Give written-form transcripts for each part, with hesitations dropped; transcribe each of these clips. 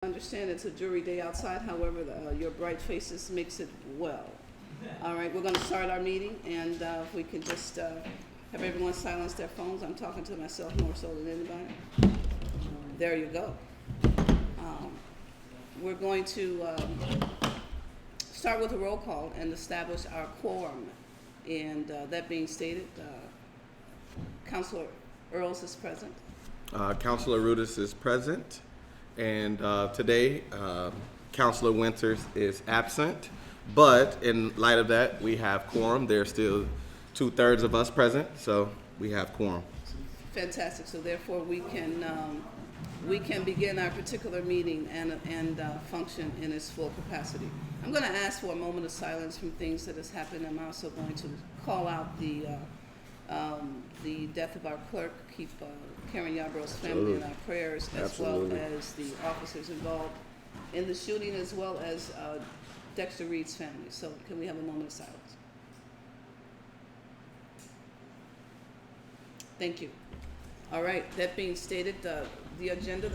Understand it's a jury day outside, however, your bright faces makes it well. All right, we're going to start our meeting, and if we can just have everyone silence their phones. I'm talking to myself more so than anybody. There you go. We're going to start with a roll call and establish our quorum. And that being stated, Councilor Earls is present. Councilor Rudis is present. And today, Councilor Winters is absent, but in light of that, we have quorum. There's still 2/3 of us present, so we have quorum. Fantastic. So therefore, we can begin our particular meeting and function in its full capacity. I'm going to ask for a moment of silence from things that has happened. I'm also going to call out the death of our clerk. Keep Karen Yarbrough's family in our prayers, as well as the officers involved in the shooting, as well as Dexter Reed's family. So can we have a moment of silence? Thank you. All right, that being stated, the agenda,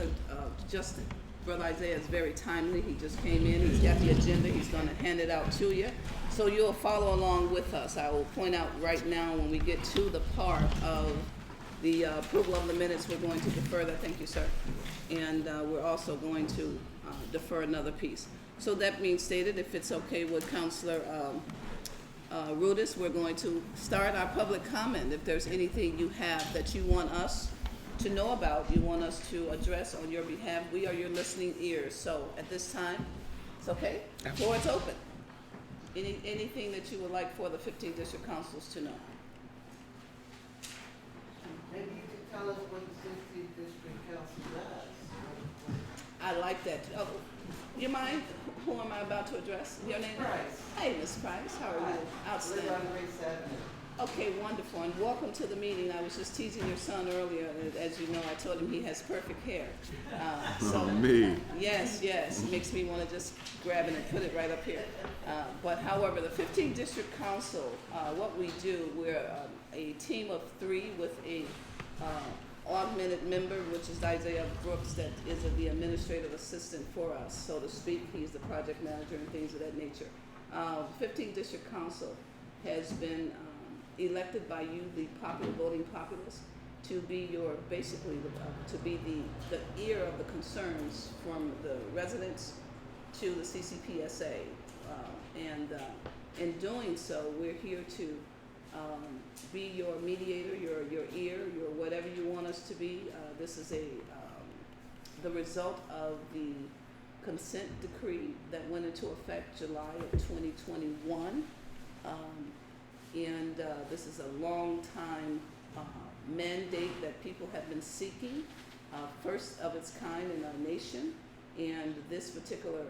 Justin, Brother Isaiah is very timely. He just came in, he's got the agenda, he's going to hand it out to you. So you'll follow along with us. I will point out right now when we get to the part of the approval of the minutes, we're going to defer that. Thank you, sir. And we're also going to defer another piece. So that being stated, if it's okay with Councilor Rudis, we're going to start our public comment. If there's anything you have that you want us to know about, you want us to address on your behalf, we are your listening ears. So at this time, it's okay? The floor is open. Anything that you would like for the 15 district councils to know? Maybe you could tell us what the 16th district council does. I like that. Oh, you mind? Who am I about to address? Your name? Price. Hey, Ms. Price. How are you? Outstanding. Live on Grace Avenue. Okay, wonderful. And welcome to the meeting. I was just teasing your son earlier. As you know, I told him he has perfect hair. Me. Yes. Makes me want to just grab it and put it right up here. But however, the 15th District Council, what we do, we're a team of 3 with a augmented member, which is Isaiah Brooks, that is the administrative assistant for us, so to speak. He's the project manager and things of that nature. 15th District Council has been elected by you, the popular voting populace, to be your basically to be the ear of the concerns from the residents to the CCPSA, and in doing so, we're here to be your mediator, your ear, your whatever you want us to be. This is the result of the consent decree that went into effect July of 2021. And this is a long time mandate that people have been seeking, first of its kind in our nation. And this particular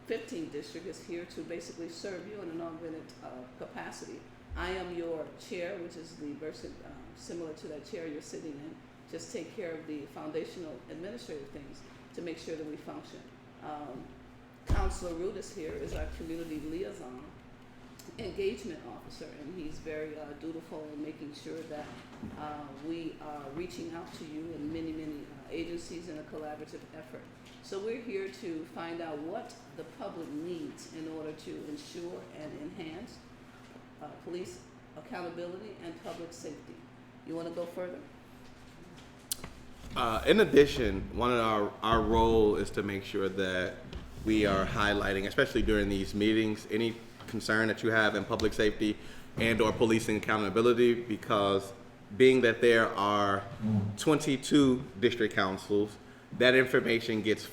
15th district is here to basically serve you in an augmented capacity. I am your chair, which is the person similar to that chair you're sitting in. Just take care of the foundational administrative things to make sure that we function. Councilor Rudis here is our community liaison engagement officer, and he's very dutiful in making sure that we are reaching out to you in many agencies in a collaborative effort. So we're here to find out what the public needs in order to ensure and enhance police accountability and public safety. You want to go further? In addition, one of our role is to make sure that we are highlighting, especially during these meetings, any concern that you have in public safety and or policing accountability, because being that there are 22 district councils, that information gets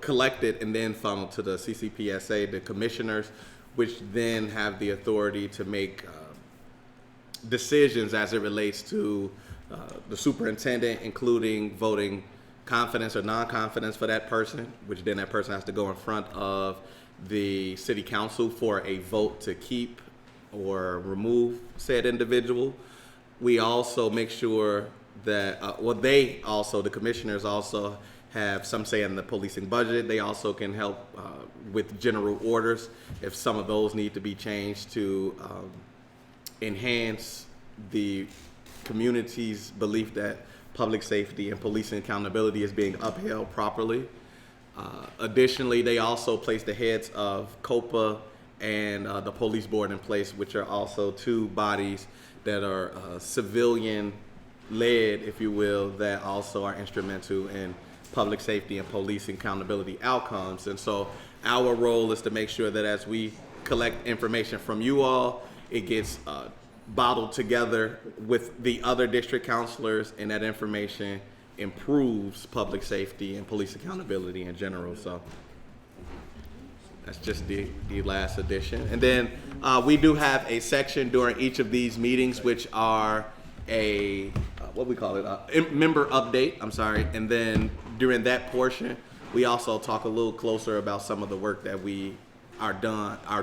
collected and then funneled to the CCPSA, the commissioners, which then have the authority to make decisions as it relates to the superintendent, including voting confidence or non-confidence for that person, which then that person has to go in front of the city council for a vote to keep or remove said individual. We also make sure that, the commissioners also have some say in the policing budget. They also can help with general orders if some of those need to be changed to enhance the community's belief that public safety and policing accountability is being upheld properly. Additionally, they also placed the heads of COPA and the police board in place, which are also two bodies that are civilian led, if you will, that also are instrumental in public safety and policing accountability outcomes. And so our role is to make sure that as we collect information from you all, it gets bottled together with the other district counselors, and that information improves public safety and police accountability in general. So that's just the last edition. And then we do have a section during each of these meetings, which are a, what we call it, a member update, I'm sorry. And then during that portion, we also talk a little closer about some of the work that we are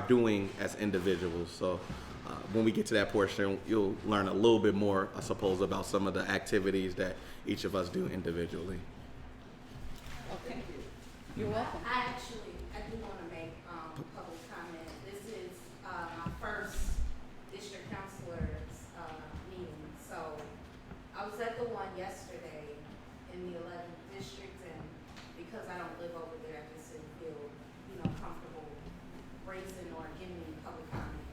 doing as individuals. So when we get to that portion, you'll learn a little bit more, I suppose, about some of the activities that each of us do individually. Okay, you're welcome. I do want to make public comment. This is my first district councilors meeting. So I was at the one yesterday in the 11th district, and because I don't live over there, I just didn't feel, comfortable raising or giving any public comment.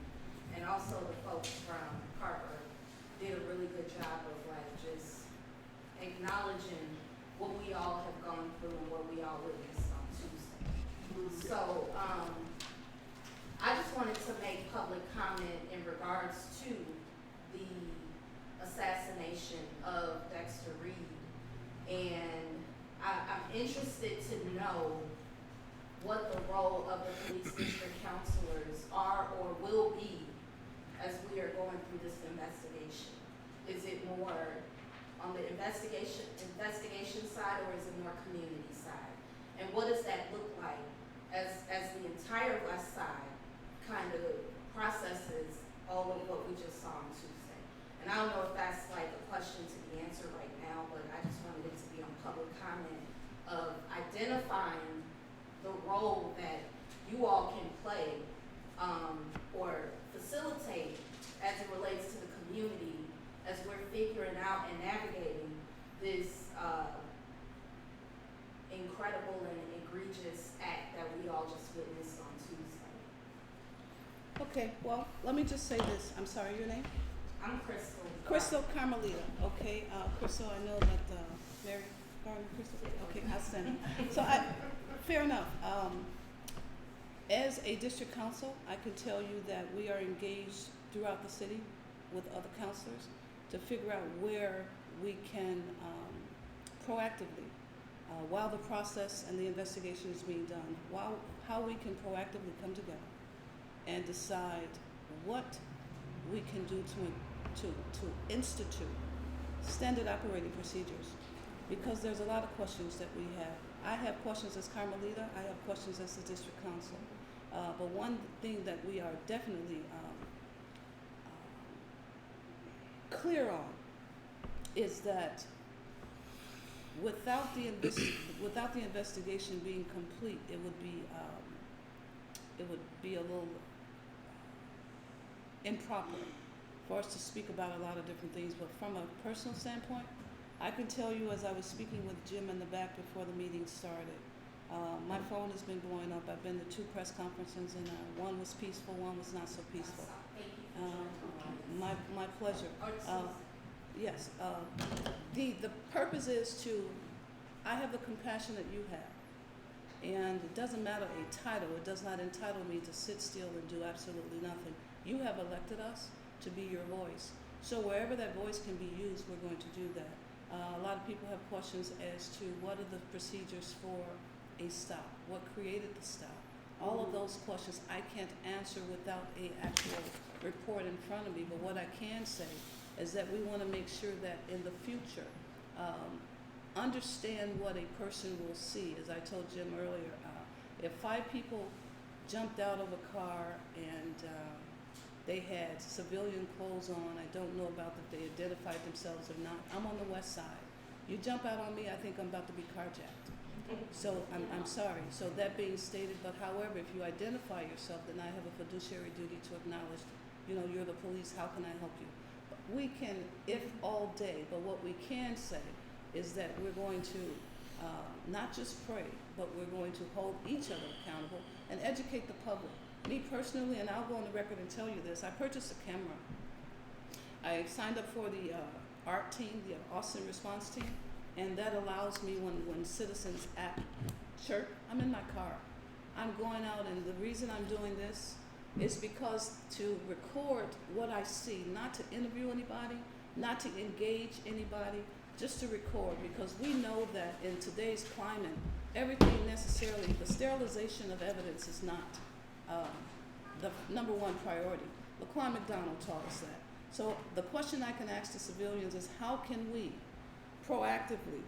And also the folks from Carver did a really good job of just acknowledging what we all have gone through and what we all witnessed on Tuesday. So, I just wanted to make public comment in regards to the assassination of Dexter Reed. And I'm interested to know what the role of the police district counselors are or will be as we are going through this investigation. Is it more on the investigation side, or is it more community side? And what does that look like as the entire West Side kind of processes all of what we just saw on Tuesday? And I don't know if that's like a question to be answered right now, but I just wanted it to be on public comment of identifying the role that you all can play or facilitate as it relates to the community as we're figuring out and navigating this incredible and egregious act that we all just witnessed on Tuesday. Okay, well, let me just say this. I'm sorry, your name? I'm Crystal. Crystal Carmelita. Okay, Crystal, I know that Mary Garden, Crystal. Okay, outstanding. So fair enough. As a district council, I can tell you that we are engaged throughout the city with other councilors to figure out where we can proactively, while the process and the investigation is being done, how we can proactively come together and decide what we can do to institute standard operating procedures. Because there's a lot of questions that we have. I have questions as Carmelita, I have questions as the district council. But one thing that we are definitely clear on is that without the investigation being complete, it would be a little improper for us to speak about a lot of different things. But from a personal standpoint, I can tell you, as I was speaking with Jim in the back before the meeting started, my phone has been blowing up. I've been to 2 press conferences, and one was peaceful, one was not so peaceful. My pleasure. Yes. The purpose is I have the compassion that you have, and it doesn't matter a title. It does not entitle me to sit still and do absolutely nothing. You have elected us to be your voice. So wherever that voice can be used, we're going to do that. A lot of people have questions as to what are the procedures for a stop, what created the stop. All of those questions I can't answer without an actual report in front of me, but what I can say is that we want to make sure that in the future, understand what a person will see. As I told Jim earlier, if 5 people jumped out of a car and they had civilian clothes on, I don't know about if they identified themselves or not. I'm on the west side. You jump out on me, I think I'm about to be carjacked. So I'm sorry. So that being stated, but however, if you identify yourself, then I have a fiduciary duty to acknowledge, you're the police, how can I help you? We can, if all day, but what we can say is that we're going to not just pray, but we're going to hold each other accountable and educate the public. Me personally, and I'll go on the record and tell you this, I purchased a camera. I signed up for the ART team, the Austin Response Team, and that allows me when citizens act chirp, I'm in my car. I'm going out, and the reason I'm doing this is because to record what I see, not to interview anybody, not to engage anybody, just to record, because we know that in today's climate, everything necessarily, the sterilization of evidence is not the number one priority. Laquan McDonald taught us that. So the question I can ask the civilians is, how can we proactively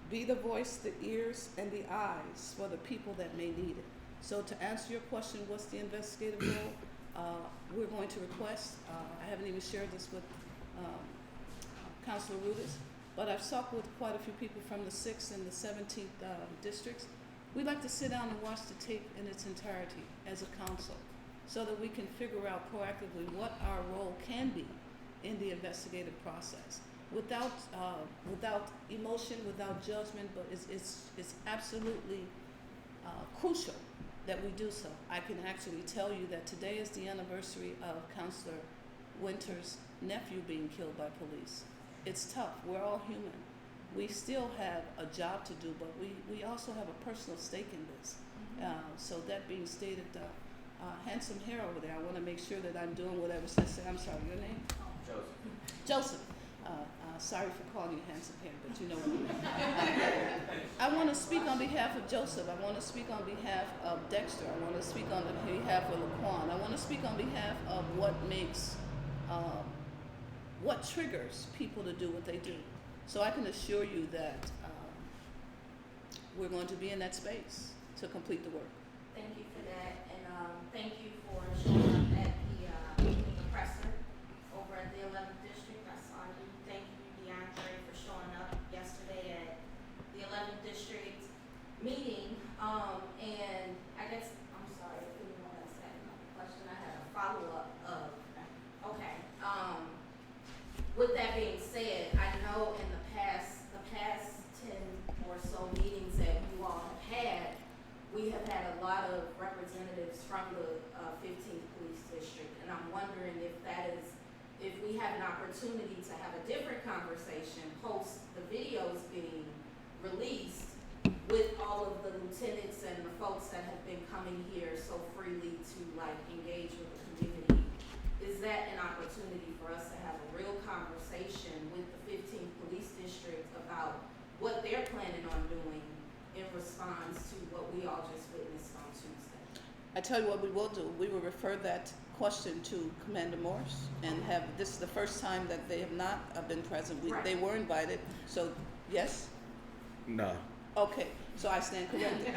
be the voice, the ears, and the eyes for the people that may need it? So to answer your question, what's the investigative role? We're going to request, I haven't even shared this with Councilor Rudis, but I've talked with quite a few people from the 6th and the 17th districts. We'd like to sit down and watch the tape in its entirety as a council so that we can figure out proactively what our role can be in the investigative process without emotion, without judgment, but it's absolutely crucial that we do so. I can actually tell you that today is the anniversary of Councilor Winter's nephew being killed by police. It's tough. We're all human. We still have a job to do, but we also have a personal stake in this. So that being stated, handsome hair over there, I want to make sure that I'm doing what I was going to say. I'm sorry, your name? Joseph. Sorry for calling you handsome hair, but you know what I mean. I want to speak on behalf of Joseph. I want to speak on behalf of Dexter. I want to speak on behalf of Laquan. I want to speak on behalf of what makes, what triggers people to do what they do. So I can assure you that we're going to be in that space to complete the work. Thank you for that, and thank you for showing up at the presser over at the 11th District. I saw you. Thank you, DeAndre, for showing up yesterday at the 11th District meeting. And I guess, I'm sorry if anyone else had another question. I had a follow-up of, okay. With that being said, I know in the past 10 or so meetings that you all have had, we have had a lot of representatives from the 15th Police District, and I'm wondering if we have an opportunity to have a different conversation post the videos being released with all of the lieutenants and the folks that have been coming here so freely to engage with the community. Is that an opportunity for us to have a real conversation with the 15th Police District about what they're planning on doing in response to what we all just witnessed on Tuesday? I tell you what we will do. We will refer that question to Commander Morse and this is the first time that they have not been present. Right. They were invited. So, yes? No. Okay, so I stand corrected.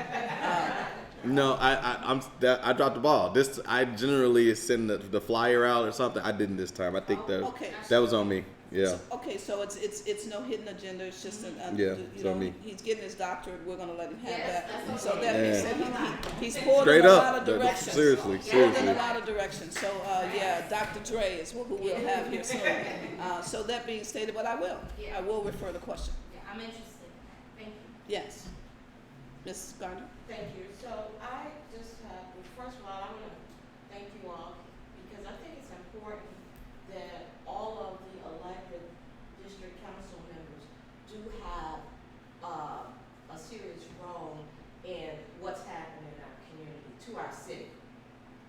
No, I dropped the ball. I generally send the flyer out or something. I didn't this time. I think Okay. that was on me. Yeah. So it's no hidden agenda. It's just it's on me. He's getting his doctorate. We're going to let him have Yes, that. that's So okay. that being Yeah. said, he's pulled Straight in a up. lot of directions. Seriously. Pulled in a lot of directions. So Dr. Dre is who we'll have here soon. So that being stated, but I will refer the question. Yeah, I'm interested. Thank you. Yes. Ms. Gardner. Thank you. So I just have, first of all, I want to thank you all because I think it's important that all of the elected district council members do have a serious role in what's happening in our community, to our city,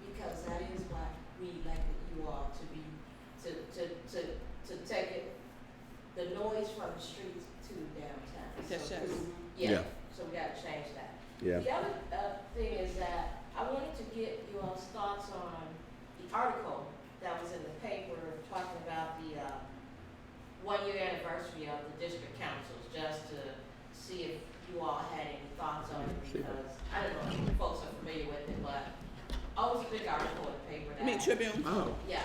because that is why we elected you all to be, to take it, the noise from the streets to downtown. Yes, So, yes. Yeah. So we got to change that. Yeah. The other thing is that I wanted to get you all's thoughts on the article that was in the paper talking about the 1-year anniversary of the district councils, just to see if you all had any thoughts on it, because I don't know if folks are familiar with it, but it was a big article in the paper. You mean Tribune? Oh. Yeah.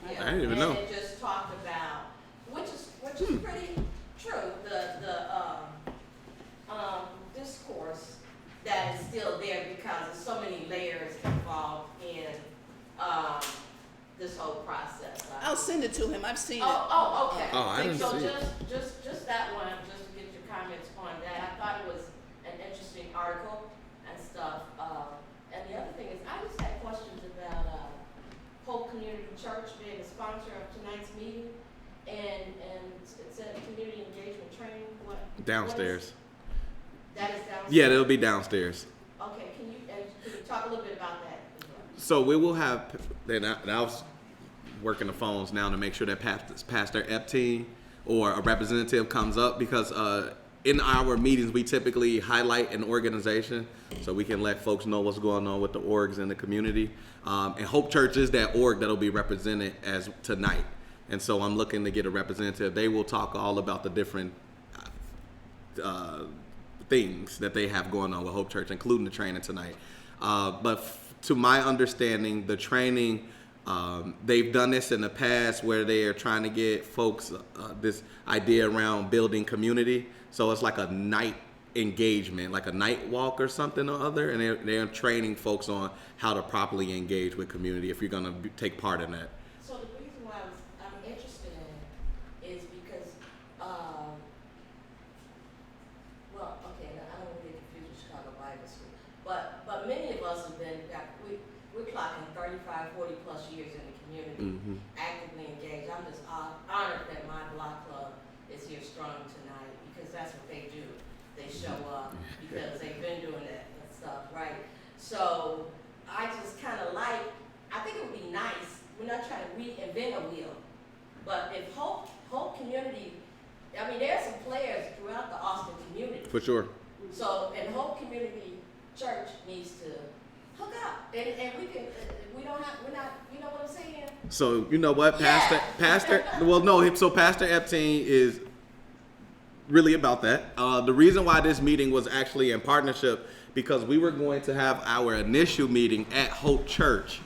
I didn't even know. And it just talked about, which is pretty true, the discourse that is still there because there's so many layers involved in this whole process. I'll send it to him. I've seen it. Oh, okay. Oh, I didn't so see it. just that one, just to get your comments on that. I thought it was Downstairs. That is downstairs? Yeah, it'll be downstairs. Okay, can you talk a little bit about that as well? So we will have, and I was working the phones now to make sure that Pastor Epstein or a representative comes up, because in our meetings we typically highlight an organization so we can let folks know what's going on with the orgs in the community. And Hope Church is that org that'll be represented as tonight. And so I'm looking to get a representative. They will talk all about the different things that they have going on with Hope Church, including the training tonight. But to my understanding, the training, they've done this in the past where they are trying to get folks this idea around building community. So it's like a night engagement, like a night walk or something or other, and they're training folks on how to properly engage with community if you're going to take part in that. So the reason why I'm interested in it is because, well, okay, now I don't want to get confused with Chicago Bible School, but many of us have been, we're clocking 35, 40 plus years in the community, actively engaged. I'm just honored that my block club is here strong tonight, because that's what they do. They show up because they've been doing that and stuff, right? So I just kind of I think it would be nice, we're not trying to reinvent a wheel, but if Hope Community, I mean, there are some players throughout the Austin community. For sure. So, and Hope Community Church needs to hook up, and we can, we're not, you know what I'm saying? So you know what, Pastor, well, no, so Pastor Epstein is really about that. The reason why this meeting was actually in partnership, because we were going to have our initial meeting at Hope Church,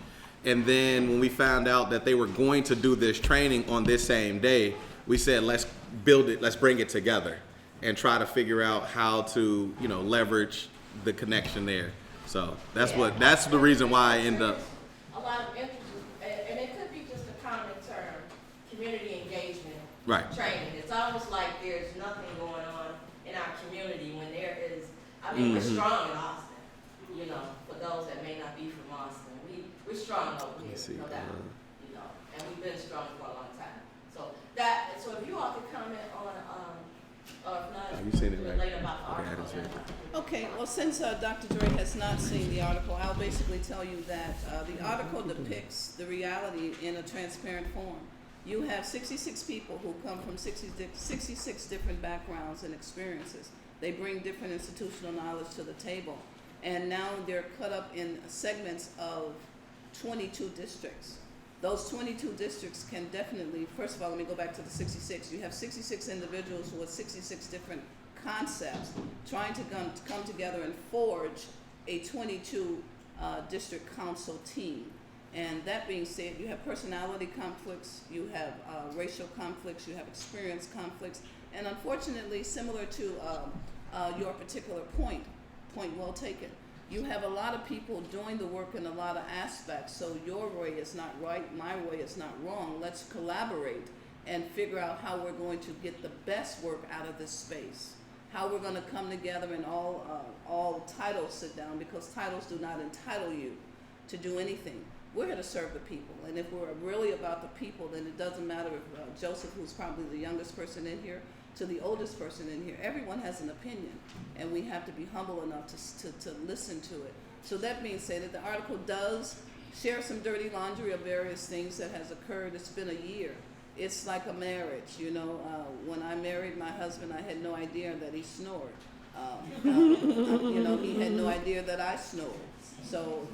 and then when we found out that they were going to do this training on this same day, we said, let's build it, let's bring it together and try to figure out how to, leverage the connection there. So that's the reason why I end up. A lot of interest, and it could be just a common term, community engagement. Right. Training. It's almost like there's nothing going on in our community when there is, I mean, we're strong in Austin, for those that may not be from Austin. We're strong over here, no doubt, and we've been strong for a long time. So if you all could comment on, or if not, you seen it, right? later about the Okay, I article. didn't see it. Okay, well, since Dr. Dre has not seen the article, I'll basically tell you that the article depicts the reality in a transparent form. You have 66 people who come from 66 different backgrounds and experiences. They bring different institutional knowledge to the table. And now they're cut up in segments of 22 districts. Those 22 districts can definitely, first of all, let me go back to the 66. You have 66 individuals with 66 different concepts trying to come together and forge a 22 district council team. And that being said, you have personality conflicts, you have racial conflicts, you have experience conflicts, and unfortunately, similar to your particular point well taken, you have a lot of people doing the work in a lot of aspects, so your way is not right, my way is not wrong. Let's collaborate and figure out how we're going to get the best work out of this space, how we're going to come together and all titles sit down, because titles do not entitle you to do anything. We're here to serve the people, and if we're really about the people, then it doesn't matter if Joseph, who's probably the youngest person in here, to the oldest person in here, everyone has an opinion, and we have to be humble enough to listen to it. So that being said, that the article does share some dirty laundry of various things that has occurred. It's been a year. It's like a marriage, when I married my husband, I had no idea that he snored. He had no idea that I snored. So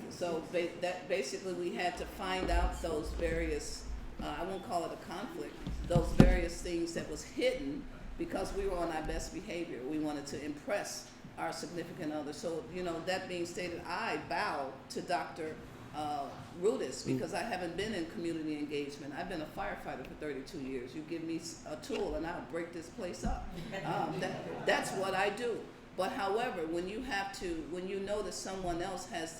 that basically we had to find out those various, I won't call it a conflict, those various things that was hidden because we were on our best behavior. We wanted to impress our significant other. So, that being stated, I bow to Dr. Rudis, because I haven't been in community engagement. I've been a firefighter for 32 years. You give me a tool and I'll break this place up. That's what I do. But however, when you know that someone else has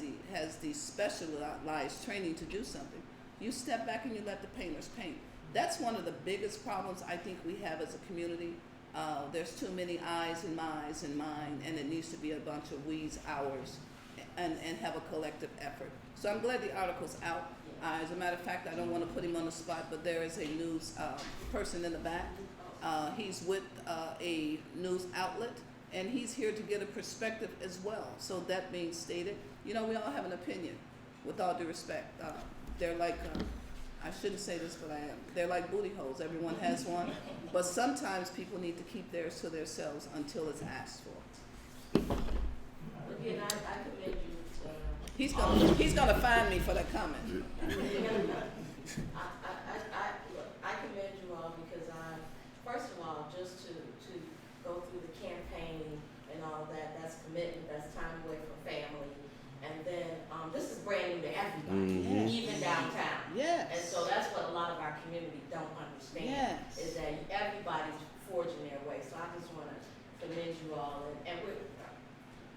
the specialized training to do something, you step back and you let the painters paint. That's one of the biggest problems I think we have as a community. There's too many I's and my's and mine, and it needs to be a bunch of we's, ours, and have a collective effort. So I'm glad the article's out. As a matter of fact, I don't want to put him on the spot, but there is a news person in the back He's with a news outlet, and he's here to get a perspective as well. So that being stated, you know, we all have an opinion, with all due respect. They're like, I shouldn't say this, but I am. They're like booty holes. Everyone has one. But sometimes people need to keep theirs to themselves until it's asked for. Again, I commend you. He's gonna find me for that comment. I commend you all because first of all, just to go through the campaign and all that, that's commitment, that's time away from family. And then, this is brand new to everybody, even downtown. Yes. And so that's what a lot of our community don't understand, Yes. is that everybody's forging their way. So I just wanna commend you all and we're,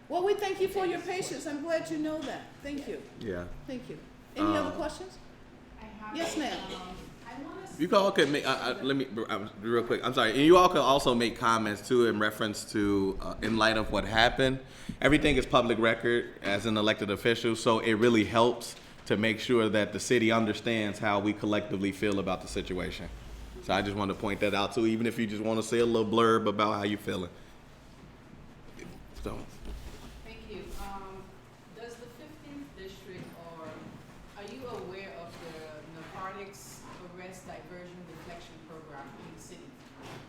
Well, we thank you for your patience. I'm glad you know that. Thank you. Yeah. Thank you. Any other questions? I have Yes, ma'am. I want to. You all could make, let me, real quick, I'm sorry. And you all could also make comments too in reference to, in light of what happened. Everything is public record as an elected official, so it really helps to make sure that the city understands how we collectively feel about the situation. So I just want to point that out too, even if you just want to say a little blurb about how you feeling. So. Thank you. Does the 15th district, or are you aware of the narcotics arrest diversion deflection program in the city?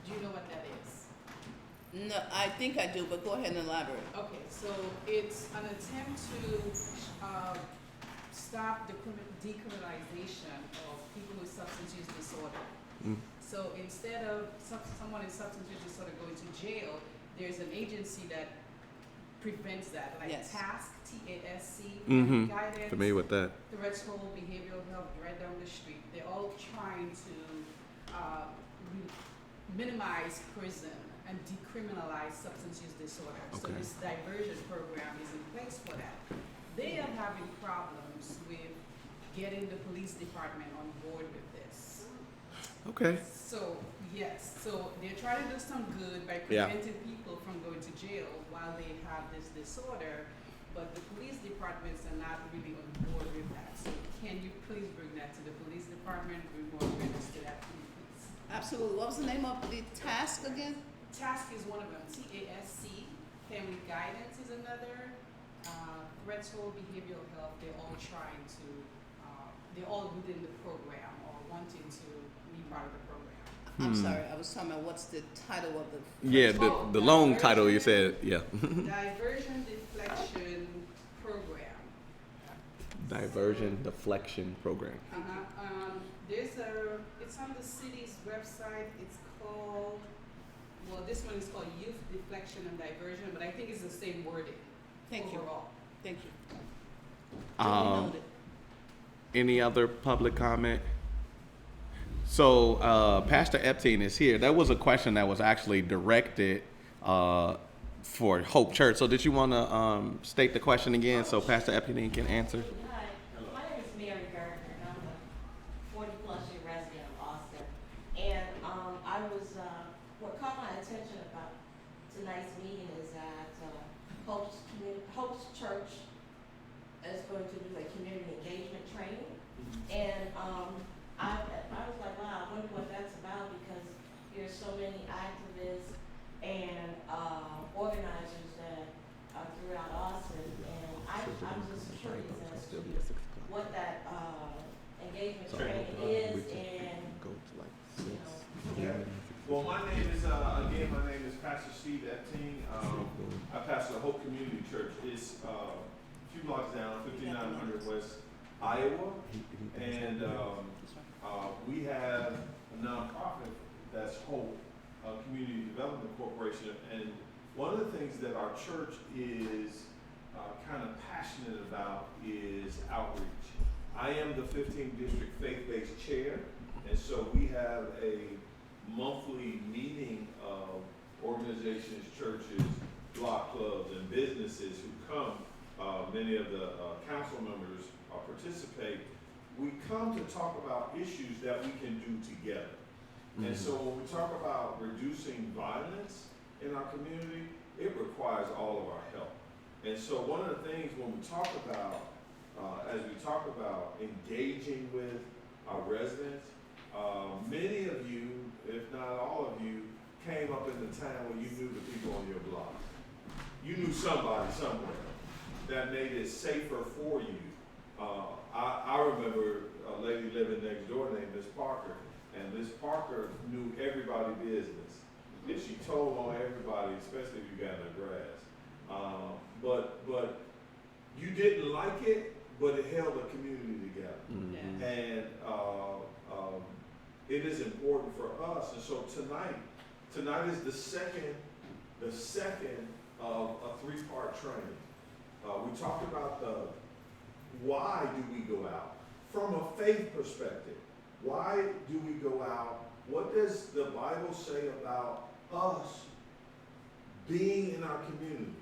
Do you know what that is? No, I think I do, but go ahead and elaborate. Okay, so it's an attempt to stop the decriminalization of people with substance use disorder. So instead of someone in substance use disorder going to jail, there's an agency that prevents that, like Yes. TASC, T-A-S-C, Mm-hmm. guidance, Familiar with that? Threshold behavioral health right down the street. They're all trying to minimize prison and decriminalize substance use disorder. So Okay. this diversion program is in place for that. They are having problems with getting the police department on board with this. Okay. So, yes, so they're trying to do some good by Yeah. preventing people from going to jail while they have this disorder, but the police departments are not really on board with that. So can you please bring that to the police department, bring more awareness to that, please? Absolutely. What was the name of the task again? TASC is one of them, TASC, Family Guidance is another, Threshold Behavioral Health, they're all trying to, they're all within the program or wanting to be part of the program. I'm sorry, I was talking about what's the title of the. Yeah, the long title you said, yeah. Diversion Deflection Program. Diversion deflection program. It's on the city's website, it's called, well, this one is called Youth Deflection and Diversion, but I think it's the same wording Thank you. overall. Thank you. Duly noted. Any other public comment? So Pastor Epstein is here. That was a question that was actually directed for Hope Church. So did you want to state the question again so Pastor Epstein can answer? Hi, my name is Mary Gardner, and I'm a 40-plus year resident of Austin. And I was, what caught my attention about tonight's meeting is that Hope's Church is going to do a community engagement training. And I was like, wow, I wonder what that's about, because there's so many activists and organizers that are throughout Austin. And I'm just curious as to what that engagement training is, and, you know, Well, my name is, again, my name is Pastor Steve Epting. I pastor the Hope Community Church. It's a few blocks down, 5900 West Iowa. And we have a nonprofit that's Hope Community Development Corporation. And one of the things that our church is kind of passionate about is outreach. I am the 15th District Faith-Based Chair, and so we have a monthly meeting of organizations, churches, block clubs, and businesses who come. Many of the council members participate. We come to talk about issues that we can do together. And so when we talk about reducing violence in our community, it requires all of our help. And so one of the things when we talk about, as we talk about engaging with our residents, Many of you, if not all of you, came up in the town where you knew the people on your block. You knew somebody somewhere that made it safer for you. I remember a lady living next door named Miss Parker, and Miss Parker knew everybody's business, and she told on everybody, especially if you got in the grass. But you didn't like it, but it held a community together. Mhm. And it is important for us. And so tonight is the second of a three-part training. We talked about the why do we go out from a faith perspective. Why do we go out? What does the Bible say about us being in our community?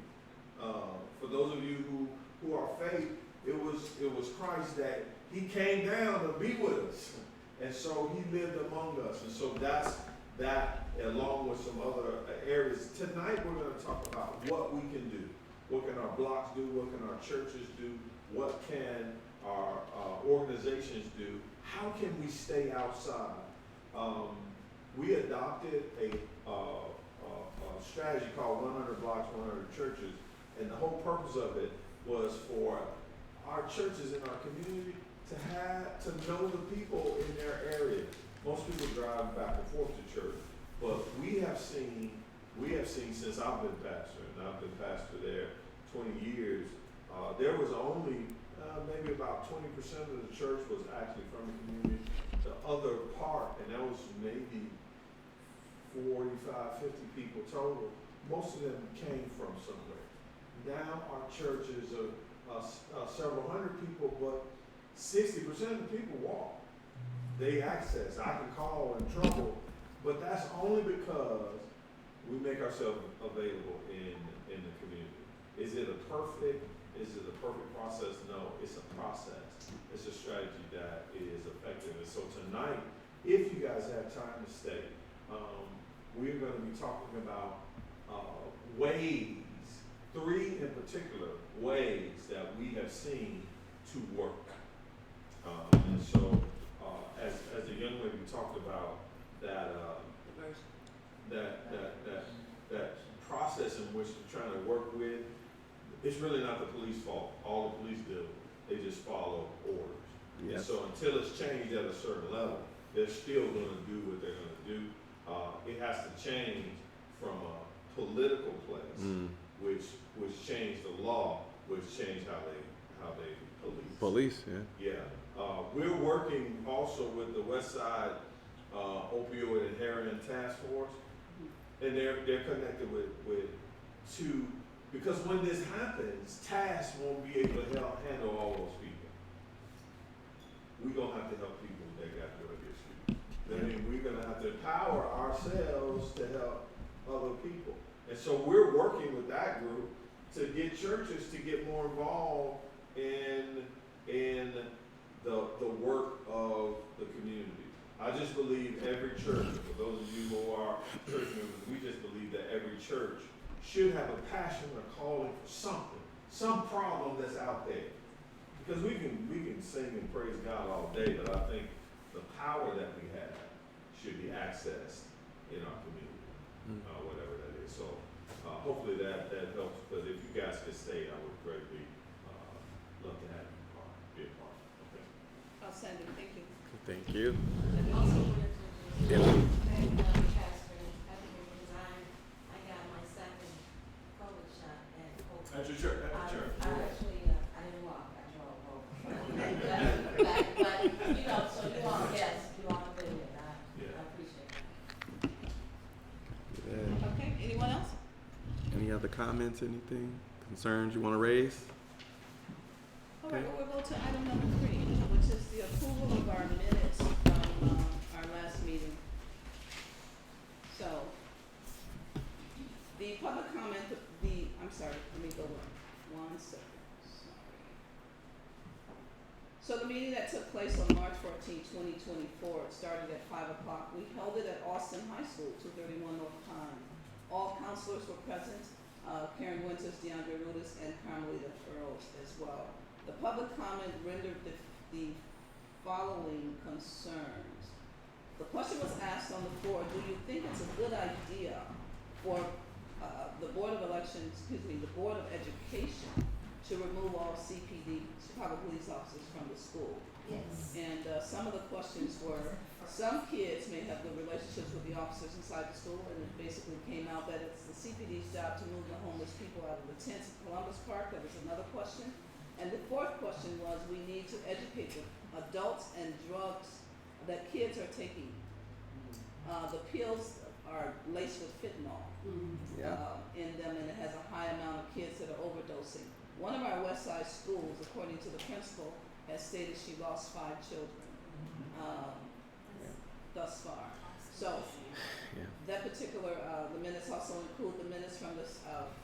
For those of you who are faith, it was Christ that he came down to be with us. And so he lived among us. And so that's that, along with some other areas. Tonight we're going to talk about what we can do. What can our blocks do? What can our churches do? What can our organizations do? How can we stay outside? We adopted a strategy called 100 Blocks, 100 Churches. And the whole purpose of it was for our churches in our community to know the people in their area. Most people drive back and forth to church, but we have seen since I've been pastor, and I've been pastor there 20 years, there was only maybe about 20% of the church was actually from the community. The other part, and that was maybe 45, 50 people total, most of them came from somewhere. Now our churches are several hundred people, but 60% of the people walk. They access. I can call in trouble, but that's only because we make ourselves available in the community. Is it a perfect process? No, it's a process. It's a strategy that is effective. And so tonight, if you guys have time to stay, we're going to be talking about ways, 3 in particular, ways that we have seen to work. And so, as the young lady talked about, that process in which we're trying to work with, it's really not the police fault. All the police do, they just follow orders. Yes. And so until it's changed at a certain level, they're still going to do what they're going to do. It has to change from a political place, which changed the law, which changed how they police. Police, yeah. Yeah. We're working also with the West Side Opioid and Heroin Task Force, and they're connected with 2, because when this happens, TASK won't be able to handle all those people. We're going to have to help people that got drug issues. I mean, we're going to have to empower ourselves to help other people. And so we're working with that group to get churches to get more involved in the work of the community. I just believe every church, for those of you who are church members, we just believe that every church should have a passion or calling for something, some problem that's out there. Because we can sing and praise God all day, but I think the power that we have should be accessed in our community, whatever that is. So hopefully that helps. But if you guys could stay, I would greatly love to have you be a part. Okay. Outstanding, thank you. Thank you. Also wanted to Yeah. thank Pastor Ethinger, because I got my second COVID shot at Hope. At your church, I actually, I didn't walk, I drove home. But, you know, so you all, yes, you all did it, I appreciate that. Yeah. Okay, anyone else? Any other comments, anything, concerns you want to raise? All right, well, we'll go to item number 3, which is the approval of our minutes from our last meeting. So, the public comment, I'm sorry, let me go 1 second, sorry. So the meeting that took place on March 14, 2024, it started at 5 o'clock. We held it at Austin High School, 231 North Pine. All counselors were present, Karen Winters, DeAndre Rudis, and Carmelita Earls as well. The public comment rendered the following concerns. The question was asked on the floor, do you think it's a good idea for the Board of the Board of Education to remove all CPD, Chicago police officers from the school? Yes. And some of the questions were, some kids may have good relationships with the officers inside the school, and it basically came out that it's the CPD's job to move the homeless people out of the tents at Columbus Park. That was another question. And the fourth question was, we need to educate the adults and drugs that kids are taking. The pills are laced with fentanyl in them, and it has a high amount of kids that are overdosing. One of our West Side schools, according to the principal, has stated she lost 5 children thus far. So that particular, the minutes also include the minutes from this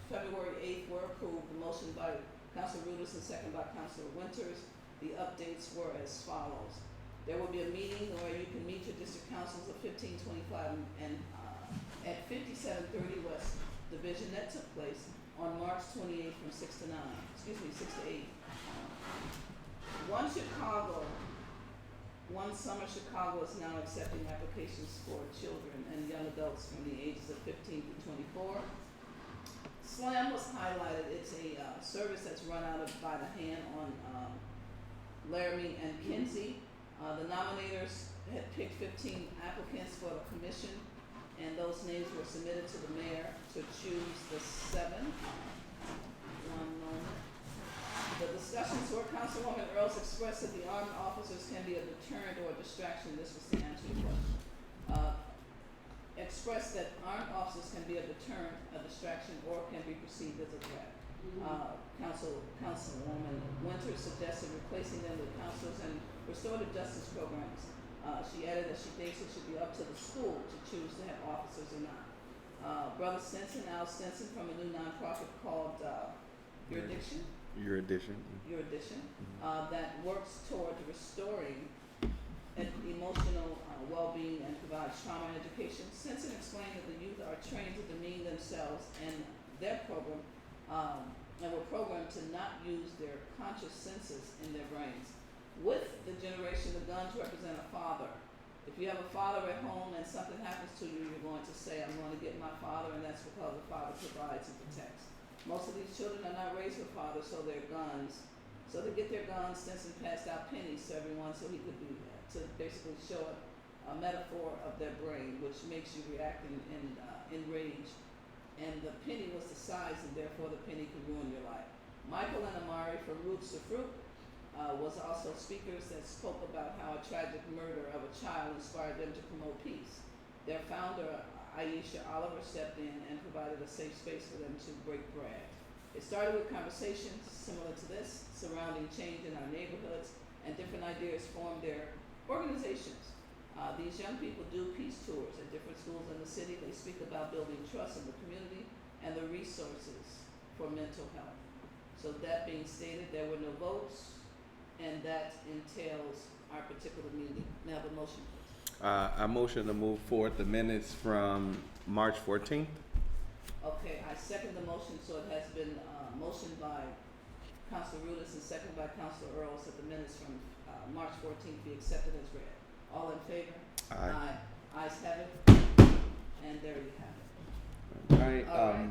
February 8th were approved. The motion by Councilor Rudis and second by Councilor Winters. The updates were as follows. There will be a meeting where you can meet your district councils of 1525 and at 5730 West Division. That took place on March 28th from 6 to 8. One Summer Chicago is now accepting applications for children and young adults from the ages of 15 to 24. SLAM was highlighted. It's a service that's run out of by the hand on Laramie and Kinsey. The nominators had picked 15 applicants for the commission, and those names were submitted to the mayor to choose the 7. One moment. The discussions where Councilwoman Earls expressed that the armed officers can be a deterrent or a distraction. This was to answer your question. Expressed that armed officers can be a deterrent, a distraction, or can be perceived as a threat. Councilwoman Winters suggested replacing them with counselors and restorative justice programs. She added that she thinks it should be up to the school to choose to have officers or not. Brother Stinson, Al Stinson, from a new nonprofit called Your Addiction, that works toward restoring emotional well-being and provides trauma education. Stinson explained that the youth are trained to demean themselves and their program, and were programmed to not use their conscious senses in their brains. With the generation, the guns represent a father. If you have a father at home and something happens to you, you're going to say, I'm going to get my father, and that's because the father provides and protects. Most of these children are not raised with fathers, so their guns. So to get their guns, Stinson passed out pennies to everyone so he could do that, to basically show a metaphor of their brain, which makes you react in rage. And the penny was the size, and therefore the penny could ruin your life. Michael and Amari from Roots to Fruit was also speakers that spoke about how a tragic murder of a child inspired them to promote peace. Their founder, Aisha Oliver, stepped in and provided a safe space for them to break bread. It started with conversations similar to this, surrounding change in our neighborhoods, and different ideas formed their organizations. These young people do peace tours at different schools in the city. They speak about building trust in the community and the resources for mental health. So that being stated, there were no votes, and that entails our particular meeting. May I have a motion, please? I motion to move forward the minutes from March 14th. Okay, I second the motion, so it has been motioned by Councilor Rudis and seconded by Councilor Earls that the minutes from March 14th be accepted as read. All in favor? Aye. Ayes have it, and there you have it. All right. All right.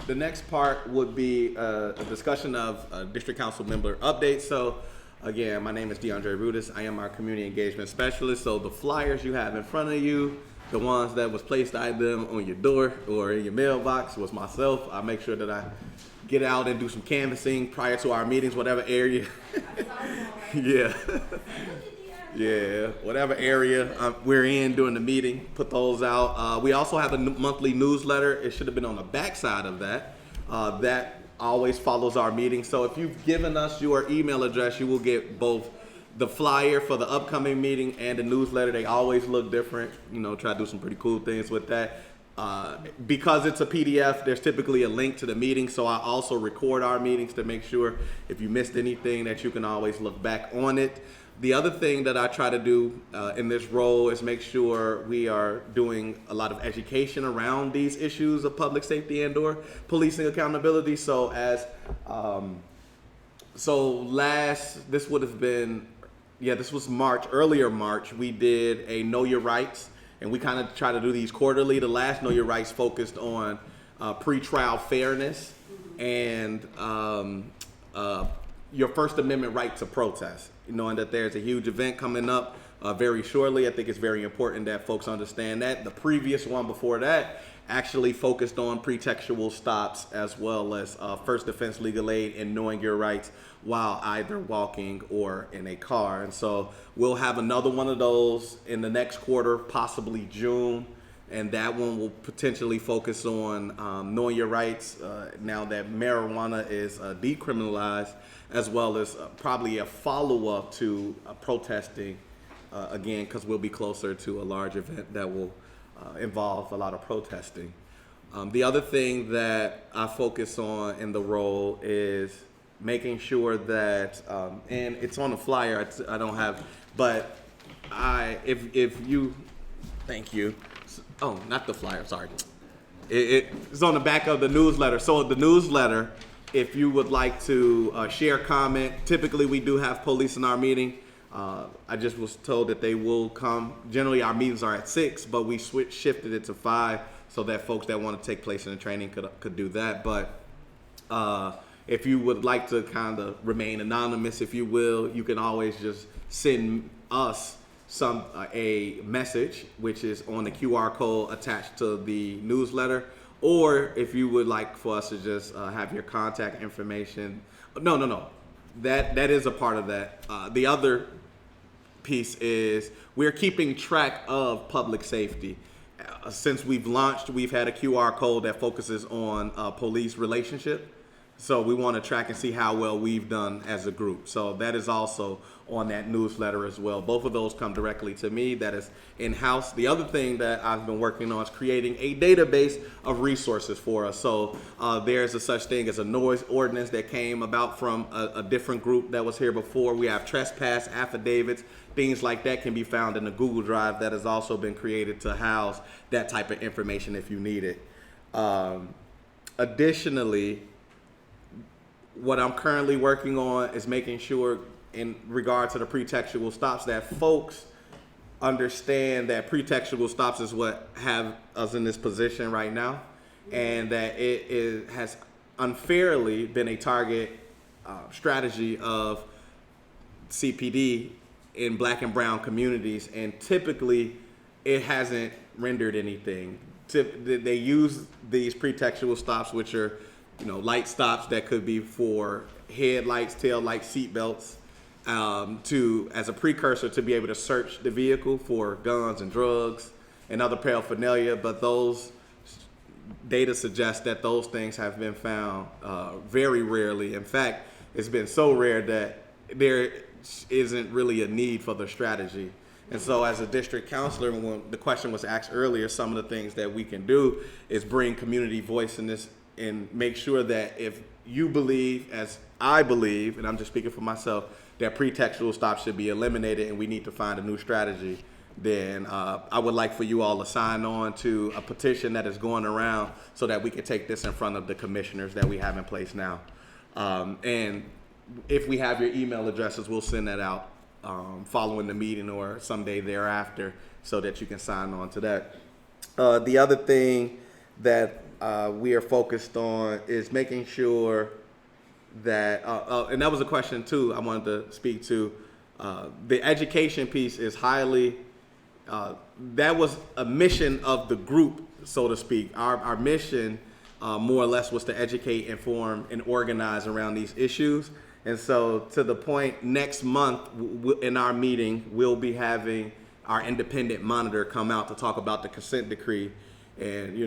The next part would be a discussion of district council member updates. So, again, my name is DeAndre Rudis. I am our community engagement specialist. So the flyers you have in front of you, the ones that was placed either on your door or in your mailbox, was myself. I make sure that I get out and do some canvassing prior to our meetings, whatever area. Yeah. Yeah, whatever area we're in during the meeting, put those out. We also have a monthly newsletter. It should have been on the back side of that. That always follows our meeting. So if you've given us your email address, you will get both the flyer for the upcoming meeting and the newsletter. They always look different. You know, try to do some pretty cool things with that. Because it's a PDF, there's typically a link to the meeting. So I also record our meetings to make sure if you missed anything that you can always look back on it. The other thing that I try to do in this role is make sure we are doing a lot of education around these issues of public safety and/or policing accountability. So this would have been this was March, earlier March, we did a Know Your Rights, and we kind of try to do these quarterly. The last Know Your Rights focused on pretrial fairness and your First Amendment right to protest. Knowing that there's a huge event coming up very shortly, I think it's very important that folks understand that. The previous one before that actually focused on pretextual stops as well as first defense legal aid and knowing your rights while either walking or in a car. And so we'll have another one of those in the next quarter, possibly June. And that one will potentially focus on knowing your rights now that marijuana is decriminalized, as well as probably a follow-up to protesting again, because we'll be closer to a large event that will involve a lot of protesting. The other thing that I focus on in the role is making sure that, and it's on the flyer, I don't have, but if you, thank you. Oh, not the flyer, sorry. It's on the back of the newsletter. So the newsletter, if you would like to share, comment, typically we do have police in our meeting. I just was told that they will come. Generally our meetings are at 6, but we shifted it to 5 so that folks that want to take place in the training could do that. But if you would like to kind of remain anonymous, if you will, you can always just send us a message, which is on the QR code attached to the newsletter, or if you would like for us to just have your contact information. No, that is a part of that. The other piece is we're keeping track of public safety. Since we've launched, we've had a QR code that focuses on police relationship. So we want to track and see how well we've done as a group. So that is also on that newsletter as well. Both of those come directly to me. That is in-house. The other thing that I've been working on is creating a database of resources for us. So there's a such thing as a noise ordinance that came about from a different group that was here before. We have trespass affidavits. Things like that can be found in the Google Drive that has also been created to house that type of information if you need it. Additionally, what I'm currently working on is making sure in regard to the pretextual stops that folks understand that pretextual stops is what have us in this position right now, and that it has unfairly been a target strategy of CPD in Black and brown communities, and typically it hasn't rendered anything. They use these pretextual stops, which are light stops that could be for headlights, tail lights, seat belts, as a precursor to be able to search the vehicle for guns and drugs and other paraphernalia. But those data suggest that those things have been found very rarely. In fact, it's been so rare that there isn't really a need for the strategy. And so as a district counselor, when the question was asked earlier, some of the things that we can do is bring community voice in this and make sure that if you believe, as I believe, and I'm just speaking for myself, that pretextual stops should be eliminated and we need to find a new strategy, then I would like for you all to sign on to a petition that is going around so that we can take this in front of the commissioners that we have in place now. And if we have your email addresses, we'll send that out following the meeting or someday thereafter so that you can sign on to that. The other thing that we are focused on is making sure that, and that was a question too I wanted to speak to, the education piece is highly, that was a mission of the group, so to speak. Our mission more or less was to educate, inform, and organize around these issues. And so to the point, next month in our meeting, we'll be having our independent monitor come out to talk about the consent decree. And,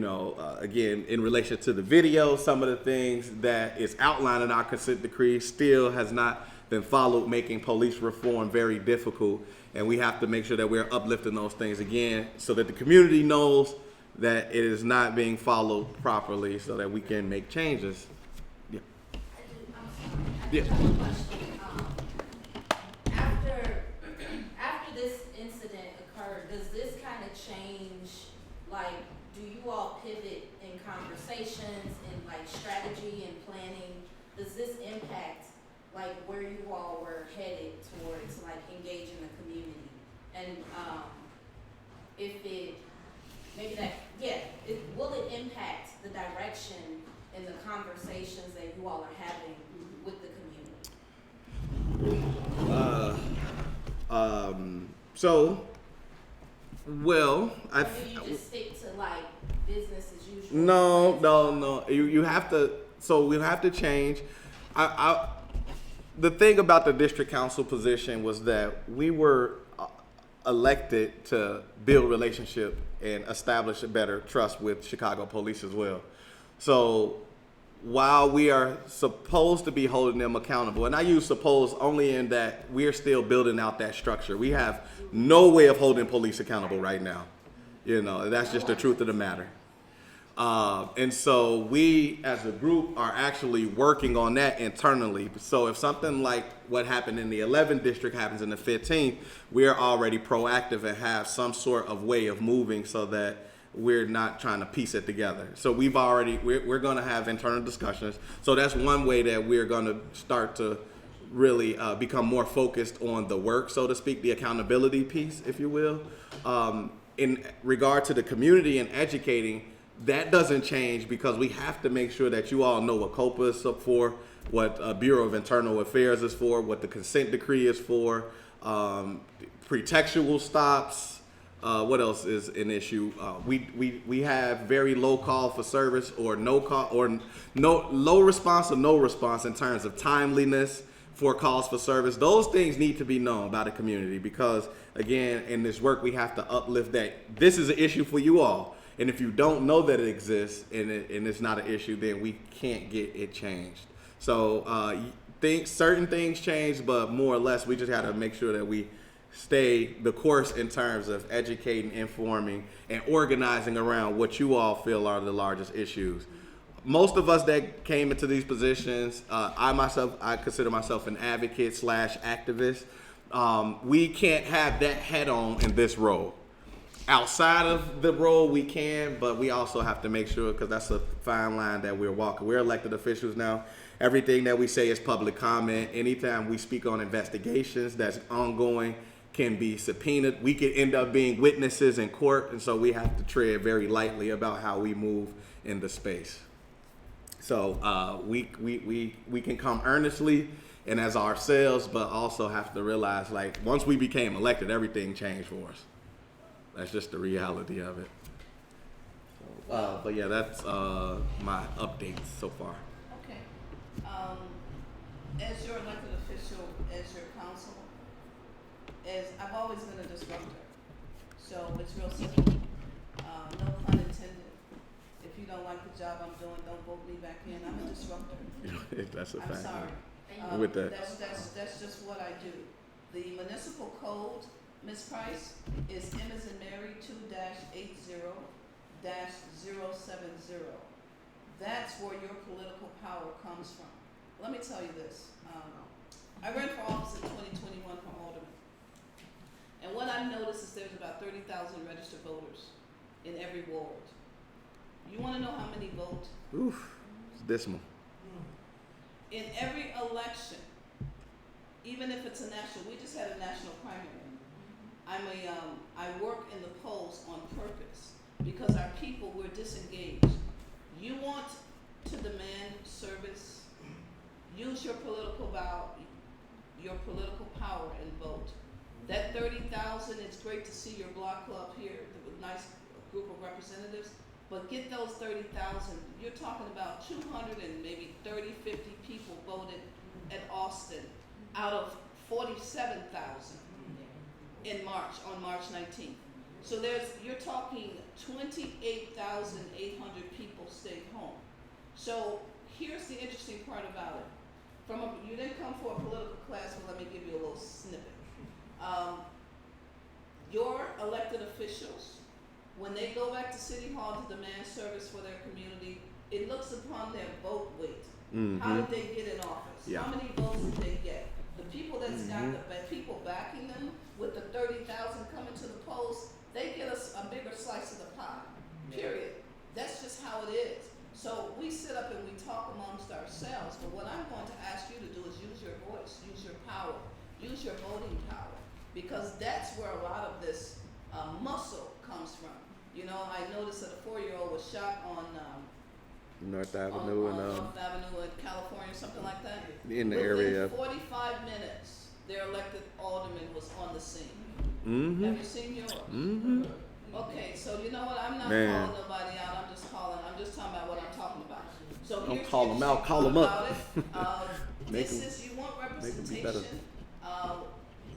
again, in relation to the video, some of the things that is outlined in our consent decree still has not been followed, making police reform very difficult. And we have to make sure that we're uplifting those things again so that the community knows that it is not being followed properly so that we can make changes. Yeah. I do have a question. After this incident occurred, does this kind of change, do you all pivot in conversations and strategy and planning? Does this impact where you all were headed towards engaging And, if it, maybe that, yeah, will it impact the direction and the conversations that you all are having with the community? So, well, Or do you just stick to like business as usual? No. You have to. So we have to change. The thing about the district council position was that we were elected to build relationship and establish a better trust with Chicago police as well. So while we are supposed to be holding them accountable, and I use suppose only in that we're still building out that structure. We have no way of holding police accountable right now. That's just the truth of the matter. And so we as a group are actually working on that internally. So if something like what happened in the 11th district happens in the 15th, we're already proactive and have some sort of way of moving so that we're not trying to piece it together. So we're going to have internal discussions. So that's one way that we're going to start to really become more focused on the work, so to speak, the accountability piece, if you will. In regard to the community and educating, that doesn't change because we have to make sure that you all know what COPA is up for, what Bureau of Internal Affairs is for, what the consent decree is for, pretextual stops. What else is an issue? We have very low call for service or no call or no low response or no response in terms of timeliness for calls for service. Those things need to be known by the community because, again, in this work, we have to uplift that this is an issue for you all. And if you don't know that it exists and it's not an issue, then we can't get it changed. So certain things change, but more or less, we just got to make sure that we stay the course in terms of educating, informing, and organizing around what you all feel are the largest issues. Most of us that came into these positions, I consider myself an advocate / activist. We can't have that head on in this role. Outside of the role we can, but we also have to make sure, because that's a fine line that we're walking. We're elected officials now. Everything that we say is public comment. Anytime we speak on investigations that's ongoing can be subpoenaed. We could end up being witnesses in court, and so we have to tread very lightly about how we move in the space. So we can come earnestly and as ourselves, but also have to realize, like, once we became elected, everything changed for us. That's just the reality of it. But yeah, that's my updates so far. Okay. As your elected official, as your council, I've always been a disruptor. So it's real simple. No pun intended. If you don't like the job I'm doing, don't vote me back in. I'm a disruptor. That's a fact. I'm sorry. With that. That's just what I do. The municipal code, Ms. Price, is M as in Mary 2-80-070. That's where your political power comes from. Let me tell you this. I ran for office in 2021 for alderman. And what I've noticed is there's about 30,000 registered voters in every ward. You want to know how many vote? Oof, it's dismal. In every election, even if it's a national, we just had a national primary. I work in the polls on purpose because our people were disengaged. You want to demand service, use your political power and vote. That 30,000, it's great to see your block club here with a nice group of representatives, but get those 30,000. You're talking about 200 and maybe 30, 50 people voted at Austin out of 47,000 in March, on March 19th. So you're talking 28,800 people stayed home. So here's the interesting part about it. You didn't come for a political class, but let me give you a little snippet. Your elected officials, when they go back to City Hall to demand service for their community, it looks upon their vote weight. Mm-hmm. How did they get in office? Yeah. How many votes did they get? The people that's got the people backing them with the 30,000 coming to the polls, they get us a bigger slice of the pie, period. That's just how it is. So we sit up and we talk amongst ourselves, but what I'm going to ask you to do is use your voice, use your power, use your voting power. because that's where a lot of this muscle comes from. You know, I noticed that a 4-year-old was shot on North Avenue on and North Avenue in California, something like that. in the area. Within 45 minutes, their elected alderman was on the scene. Mm-hmm. Have you seen yours? Mm-hmm. Okay, so you know what? I'm not Man. calling nobody out. I'm just talking about what I'm talking about. So Don't here's call the them out, issue call them up. about it. Make This 'em- is, you want make 'em be better. representation.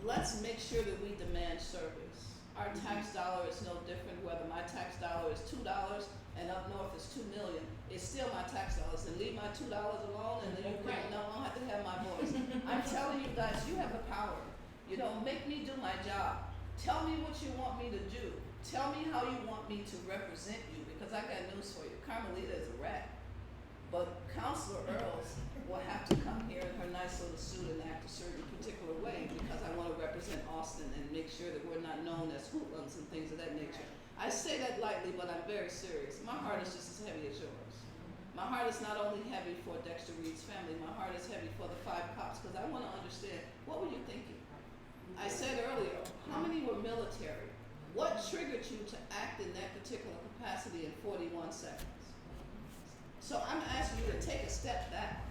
Let's make sure that we demand service. Our tax dollar is no different, whether my tax dollar is $2 and up north is 2 million. It's still my tax dollars, and leave my $2 alone, and then you can't, no, I don't have to have my voice. I'm telling you guys, you have the power. You know, make me do my job. Tell me what you want me to do. Tell me how you want me to represent you, because I got news for you. Carmelita is a rat. But Councilor Earls will have to come here in her nice little suit and act a certain particular way, because I want to represent Austin and make sure that we're not known as hoodlums and things of that nature. I say that lightly, but I'm very serious. My heart is just as heavy as yours. My heart is not only heavy for Dexter Reed's family, my heart is heavy for the 5 cops, because I want to understand, what were you thinking? I said earlier, how many were military? What triggered you to act in that particular capacity in 41 seconds? So I'm asking you to take a step back.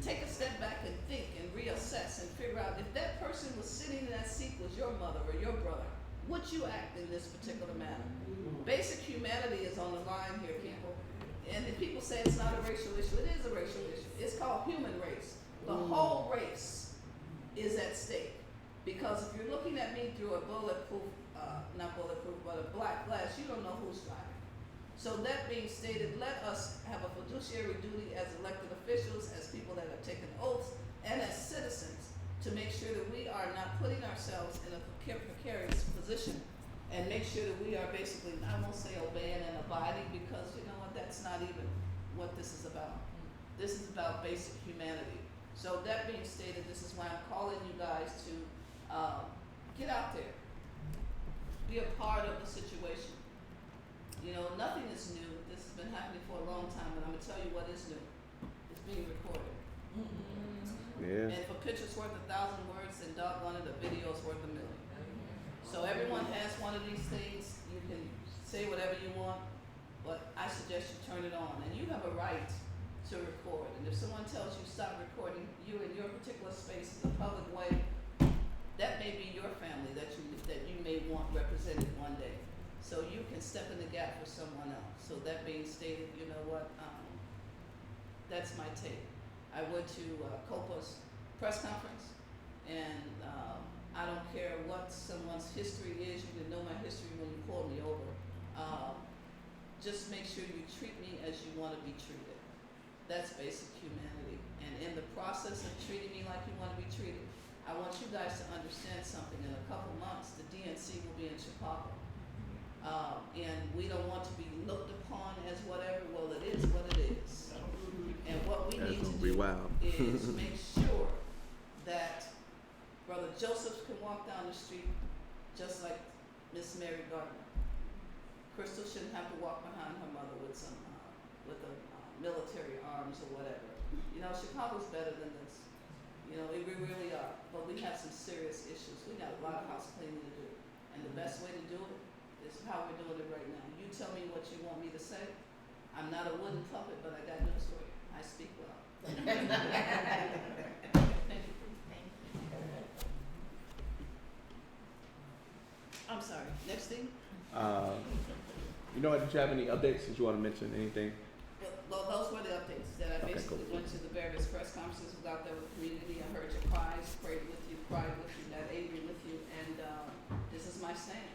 Take a step back and think and reassess and figure out if that person was sitting in that seat was your mother or your brother, would you act in this particular manner? Basic humanity is on the line here, people. And if people say it's not a racial issue, it is a racial issue. It's called human race. The whole race is at stake. Because if you're looking at me through a bulletproof, not bulletproof, but a black glass, you don't know who's driving. So that being stated, let us have a fiduciary duty as elected officials, as people that have taken oaths, and as citizens, to make sure that we are not putting ourselves in a precarious position, and make sure that we are basically, I won't say obeying and abiding, because you know what, that's not even what this is about. This is about basic humanity. So that being stated, this is why I'm calling you guys to get out there, be a part of the situation. You know, nothing is new. This has been happening for a long time, but I'm gonna tell you what is new. It's being recorded. Yeah. And if a picture's worth 1,000 words, then doggone it, a video's worth 1,000,000. So everyone has one of these things. You can say whatever you want, but I suggest you turn it on. And you have a right to record. And if someone tells you stop recording, you in your particular space is a public way, that may be your family that you may want represented one day. So you can step in the gap for someone else. So that being stated, you know what, that's my take. I went to COPA's press conference, and I don't care what someone's history is, you can know my history when you pull me over. Just make sure you treat me as you want to be treated. That's basic humanity. And in the process of treating me like you want to be treated, I want you guys to understand something. In a couple months, the DNC will be in Chicago. And we don't want to be looked upon as whatever. Well, it is what it is. And what we That's need to gonna be do wild. is make sure that Brother Joseph can walk down the street just like Miss Mary Gardner. Crystal shouldn't have to walk behind her mother with some military arms or whatever. You know, Chicago's better than this. You know, we really are. But we have some serious issues. We got a lot of house cleaning to do. And the best way to do it is how we're doing it right now. You tell me what you want me to say. I'm not a wooden puppet, but I got news for you. I speak well. Thank you. I'm sorry. Next thing? You know what? Did you have any updates? Did you want to mention anything? Well, those were the updates that I Okay, basically cool. went to the various press conferences, was out there with the community. I heard your cries, prayed with you, cried with you, got angry with you, and this is my stand.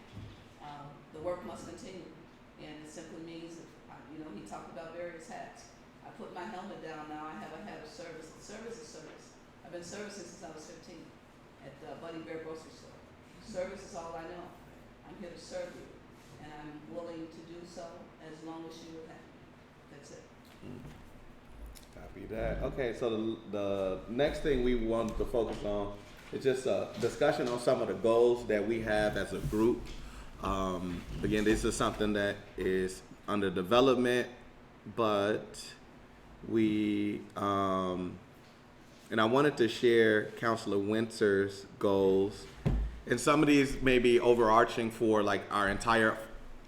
The work must continue, and it simply means, you know, he talked about various hats. I put my helmet down now. I have a hat of service. Service is service. I've been servicing since I was 15 at Buddy Bear Grocery Store. Service is all I know. I'm here to serve you, and I'm willing to do so as long as you would have me. That's it. Copy that. Okay, so the next thing we want to focus on is just a discussion on some of the goals that we have as a group. Again, this is something that is under development, but we, and I wanted to share Councilor Winter's goals and some of these may be overarching for like our entire,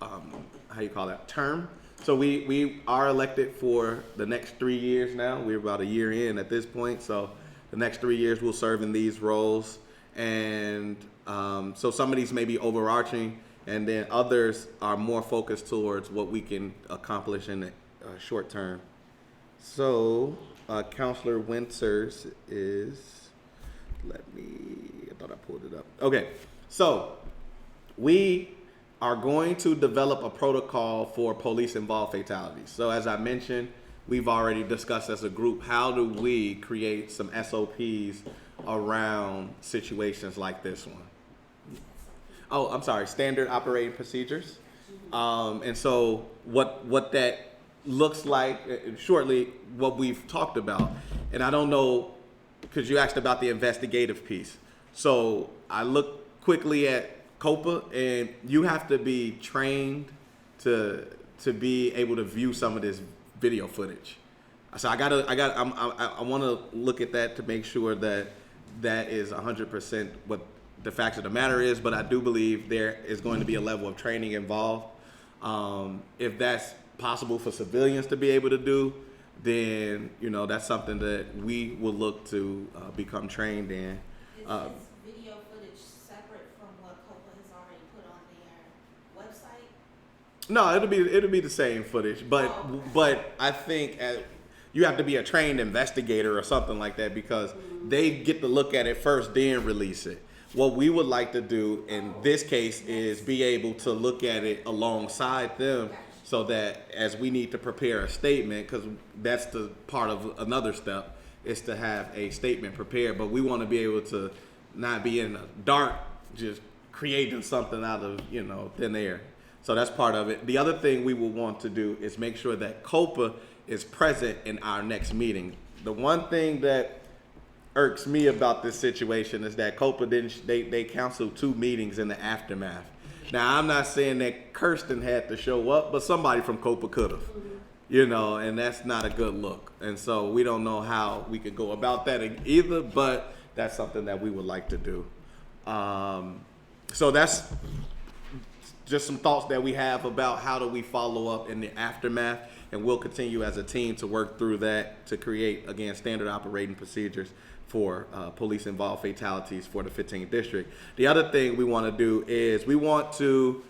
how you call that, term. So we are elected for the next 3 years now. We're about a year in at this point. So the next 3 years we'll serve in these roles. And so some of these may be overarching, and then others are more focused towards what we can accomplish in the short term. So Counselor Winters is, I thought I pulled it up. Okay, so we are going to develop a protocol for police-involved fatalities. So as I mentioned, we've already discussed as a group, how do we create some SOPs around situations like this one? Oh, I'm sorry, standard operating procedures. And so what that looks like, shortly, what we've talked about. And I don't know, because you asked about the investigative piece. So I looked quickly at COPA, and you have to be trained to be able to view some of this video footage. So I want to look at that to make sure that that is 100% what the facts of the matter is, but I do believe there is going to be a level of training involved. If that's possible for civilians to be able to do, then, you know, that's something that we will look to become trained in. Is this video footage separate from what COPA has already put on their website? No, it'll be the same footage, but I think you have to be a trained investigator or something like that, because they get to look at it first, then release it. What we would like to do in this case is be able to look at it alongside them, so that as we need to prepare a statement, because that's the part of another step, is to have a statement prepared. But we want to be able to not be in the dark, just creating something out of, you know, thin air. So that's part of it. The other thing we will want to do is make sure that COPA is present in our next meeting. The one thing that irks me about this situation is that COPA they canceled 2 meetings in the aftermath. Now, I'm not saying that Kirsten had to show up, but somebody from COPA could have, you know, and that's not a good look. And so we don't know how we could go about that either, but that's something that we would like to do. So that's just some thoughts that we have about how do we follow up in the aftermath, and we'll continue as a team to work through that to create, again, standard operating procedures for police-involved fatalities for the 15th District. The other thing we want to do is we want to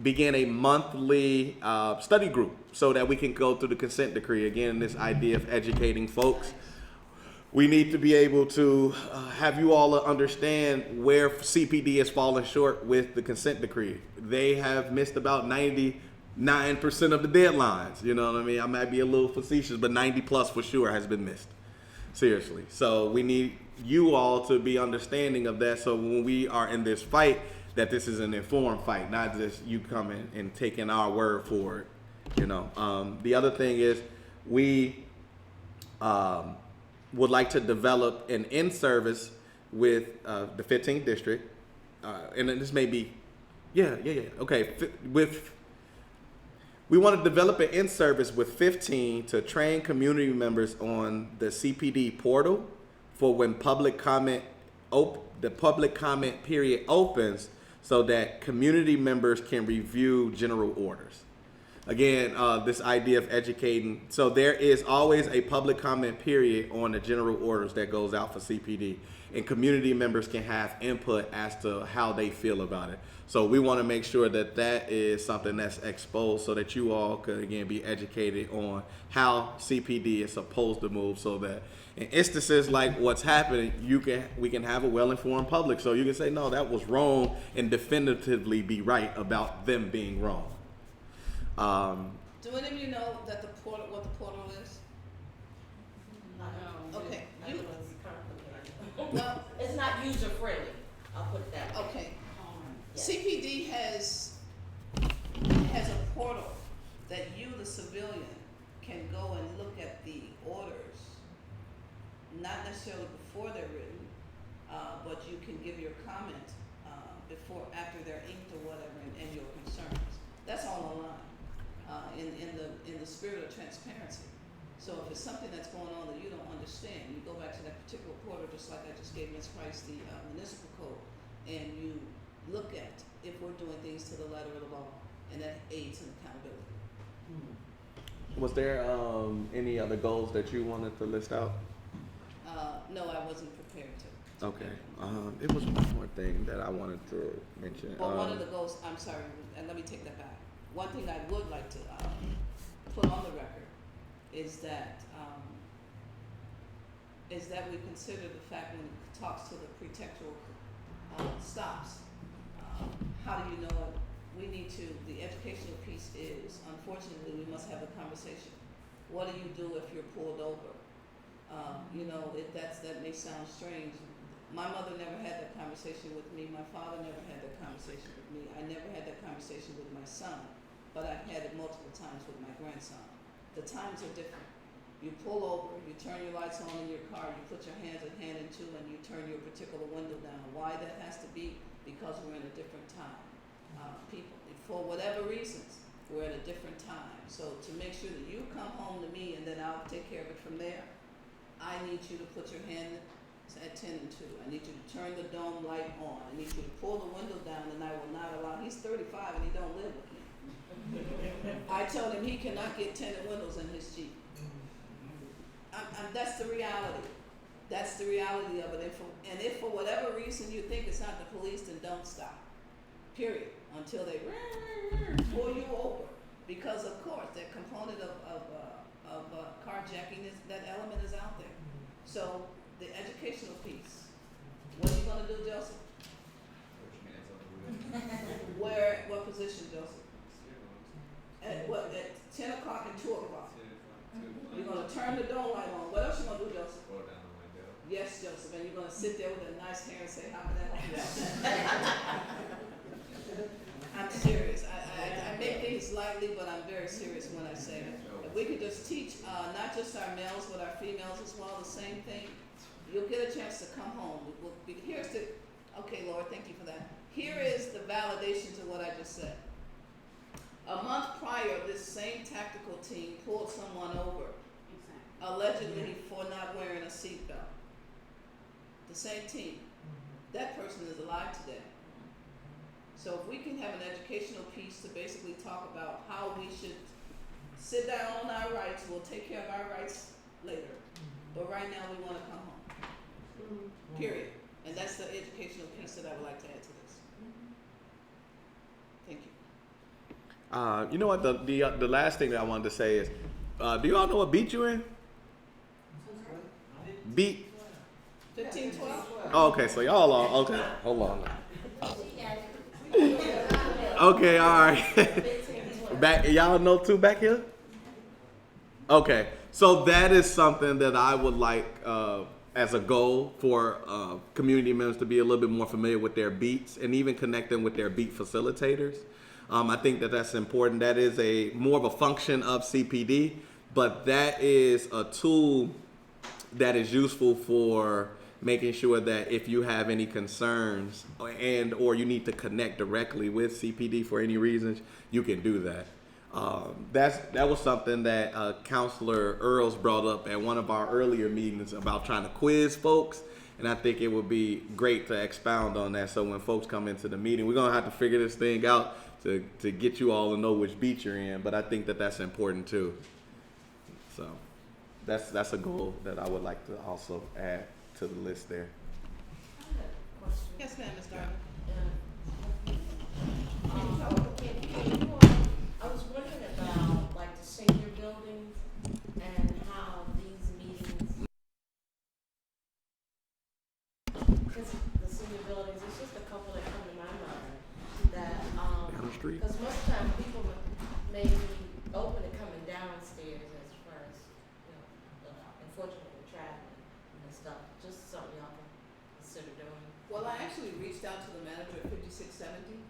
begin a monthly study group so that we can go through the consent decree. Again, this idea of educating folks. We need to be able to have you all understand where CPD has fallen short with the consent decree. They have missed about 99% of the deadlines. You know what I mean? I might be a little facetious, but 90 plus for sure has been missed. Seriously. So we need you all to be understanding of that, so when we are in this fight, that this is an informed fight, not just you coming and taking our word for it. You know. The other thing is we would like to develop an in-service with the 15th District, and this may be, okay, we want to develop an in-service with 15 to train community members on the CPD portal for when public comment, the public comment period opens, so that community members can review general orders. Again, this idea of educating. So there is always a public comment period on the general orders that goes out for CPD, and community members can have input as to how they feel about it. So we want to make sure that that is something that's exposed, so that you all could, again, be educated on how CPD is supposed to move, so that in instances like what's happening, we can have a well-informed public, so you can say, no, that was wrong, and definitively be right about them being wrong. Do any of you know that what the portal is? No. Okay. I know it's complicated. Well, It's not user friendly, I'll put it that way. okay. Yes. CPD has a portal that you, the civilian, can go and look at the orders, not necessarily before they're written, but you can give your comment after they're inked or whatever, and your concerns. That's all online, in the spirit of transparency. So if it's something that's going on that you don't understand, you go back to that particular portal, just like I just gave Ms. Price the municipal code, and you look at if we're doing things to the letter of the law, and that aids in accountability. Was there any other goals that you wanted to list out? No, I wasn't prepared to. Okay. It was one more thing that I wanted to mention. Well, one of the goals, I'm sorry, and let me take that back. One thing I would like to put on the record is that we consider the fact when it talks to the pretextual stops. How do you know it? We need to, the educational piece is, unfortunately, we must have a conversation. What do you do if you're pulled over? You know, that may sound strange. My mother never had that conversation with me. My father never had that conversation with me. I never had that conversation with my son, but I've had it multiple times with my grandson. The times are different. You pull over, you turn your lights on in your car, you put your hands at hand in two, and you turn your particular window down. Why that has to be? Because we're in a different time. People, for whatever reasons, we're at a different time. So to make sure that you come home to me and then I'll take care of it from there, I need you to put your hand at 10 and 2. I need you to turn the dome light on. I need you to pull the window down, and I will not allow, he's 35 and he don't live with me. I told him he cannot get tinted windows in his Jeep. That's the reality. That's the reality of it. And if for whatever reason you think it's not the police, then don't stop. Period. Until they pull you over. Because of course that component of carjacking is, that element is out there. So the educational piece. What are you gonna do, Joseph? What position, Joseph? At 10 o'clock and 2 o'clock? You're gonna turn the dome light on. What else you gonna do, Joseph? Roll down the window. Yes, Joseph, and you're gonna sit there with a nice hair and say, how can that help you? I'm serious. I make things lightly, but I'm very serious when I say it. If we could just teach, not just our males, but our females as well, the same thing, you'll get a chance to come home. Okay, Lord, thank you for that. Here is the validation to what I just said. A month prior, this same tactical team pulled someone over, allegedly for not wearing a seatbelt. The same team. That person is alive today. So if we can have an educational piece to basically talk about how we should sit down on our rights, we'll take care of our rights later. But right now we want to come home. Period. And that's the educational piece that I would like to add to this. Thank you. You know what? The last thing that I wanted to say is, do you all know what beat you're in? Beat. 15, 12? Oh, okay, so y'all are okay. Hold on. Okay, all right. Back, y'all know too back here? Okay, so that is something that I would like as a goal for community members to be a little bit more familiar with their beats and even connect them with their beat facilitators. I think that that's important. That is more of a function of CPD, but that is a tool that is useful for making sure that if you have any concerns or you need to connect directly with CPD for any reasons, you can do that. That was something that Counselor Earls brought up at one of our earlier meetings about trying to quiz folks, and I think it would be great to expound on that. So when folks come into the meeting, we're gonna have to figure this thing out to get you all to know which beat you're in. But I think that that's important too. So that's a goal that I would like to also add to the list there. I have a question. Yes, ma'am, Ms. Darling. I was wondering about like the senior buildings and how these meetings, because the senior buildings, it's just a couple that come to my mind that, Down the street. because most times people may be open to coming downstairs as far as, unfortunately traveling and stuff, just something y'all can consider doing. Well, I actually reached out to the manager at 5670.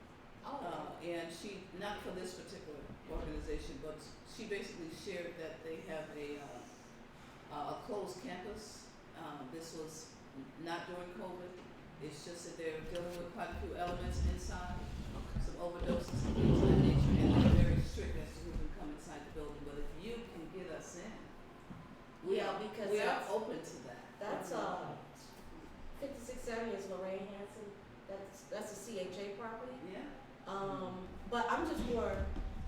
And she, not for this particular organization, but she basically shared that they have a closed campus. This was not during COVID. It's just that they're dealing with quite a few elements inside, some overdoses and things of that nature, and they're very strict as to who can come inside the building. But if you can get us in, we Yeah, are because we are that's- open to that. That's 5670 is Lorraine Hanson. That's a CHA property. but I'm just more,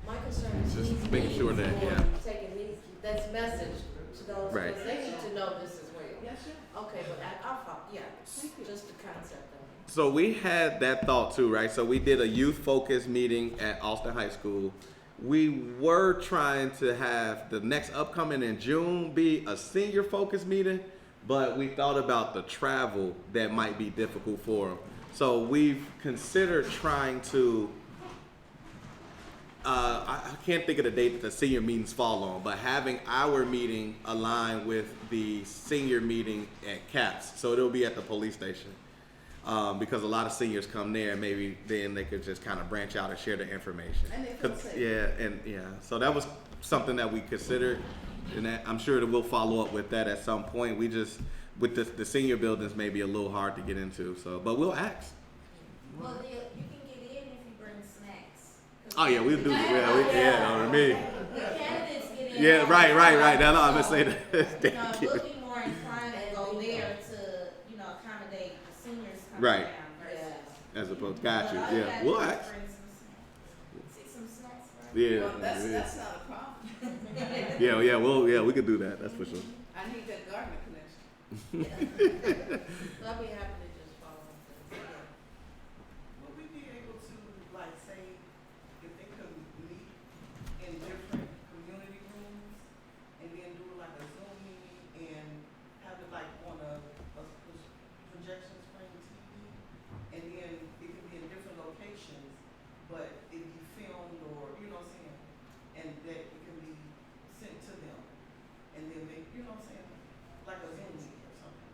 my concern is Just these making sure that, meetings, yeah. taking these, that's message to those, Right. because they need to know this as well. Yes, sir. Okay, but I'll follow, yeah, just the concept of it. So we had that thought too, right? So we did a youth focus meeting at Austin High School. We were trying to have the next upcoming in June be a senior focus meeting, but we thought about the travel that might be difficult for them. So we've considered trying to, I can't think of the date that the senior meetings fall on, but having our meeting align with the senior meeting at CAPS. So it'll be at the police station. Because a lot of seniors come there, and maybe then they could just kind of branch out and share the information. And they feel 'Cause- safe. yeah. So that was something that we considered, and that, I'm sure that we'll follow up with that at some point. We just, with the senior buildings, may be a little hard to get into. So, but we'll ask. Well, you can get in if you bring snacks. 'Cause Oh yeah, we'll do. Yeah, on me. The candidates get in. Yeah, all right. the That's all I'm time, gonna say. so, we'll be more inclined to go there to, accommodate the seniors coming Right. down versus. As opposed, got you. But all Yeah, gotta we'll do is ask. bring some snacks. See some snacks, right? Yeah, Well, that's not a problem. we could do that. That's for sure. I need that Gardner connection. But I'll be happy to just follow up. Yeah. Would we be able to, like, say, if they could meet in different community rooms and then do like a Zoom meeting and have it like on a projection screen TV? And then it could be in different locations, but it be filmed or, you know what I'm saying? And that it can be sent to them. And then they, you know what I'm saying? Like a Zoom meeting or something.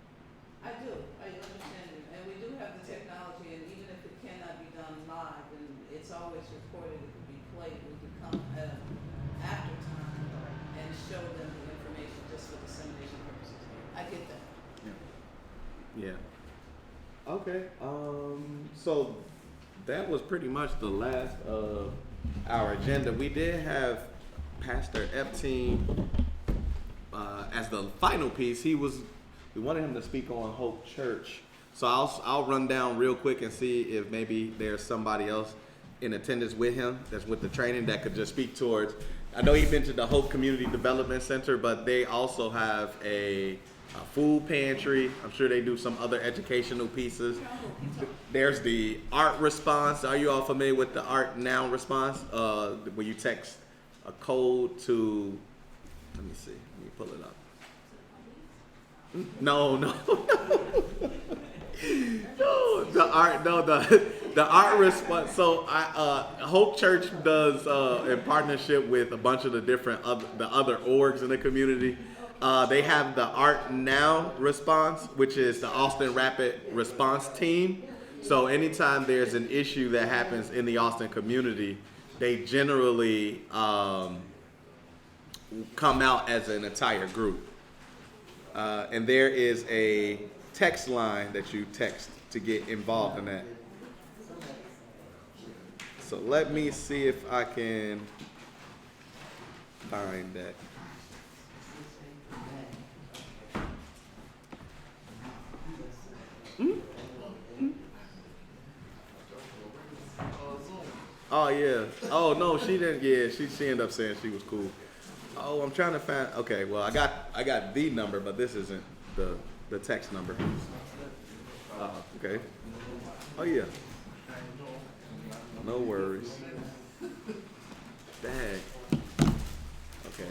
I do, I understand it, and we do have the technology, and even if it cannot be done live, and it's always recorded, it can be played, we can come at an after time and show them the information just for dissemination purposes. I get that. Yeah. Okay. So that was pretty much the last of our agenda. We did have Pastor Epstein as the final piece. We wanted him to speak on Hope Church. So I'll run down real quick and see if maybe there's somebody else in attendance with him that's with the training that could just speak towards. I know he mentioned the Hope Community Development Center, but they also have a food pantry. I'm sure they do some other educational pieces. There's the art response. Are you all familiar with the art now response? When you text a code to, let me see, let me pull it up. No. No, the art response. So Hope Church does in partnership with a bunch of the different the other orgs in the community. They have the Art Now response, which is the Austin Rapid Response Team. So anytime there's an issue that happens in the Austin community, they generally come out as an entire group. And there is a text line that you text to get involved in that. So let me see if I can find that. Oh yeah. Oh no, she didn't. Yeah, she ended up saying she was cool. Oh, I'm trying to find. Okay, well I got the number, but this isn't the text number. Okay. Oh yeah. No worries. Dang. Okay.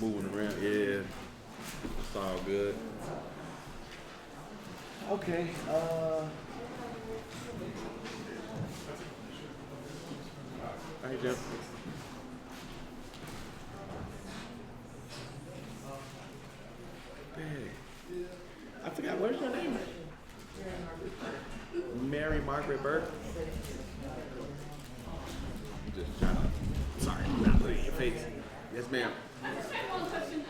Moving around, yeah. It's all good. Okay, Hey, Jim. Hey. I forgot, what's your name? Mary Margaret Burke? Just trying to, sorry, not putting in your face. Yes, ma'am. I just have one question.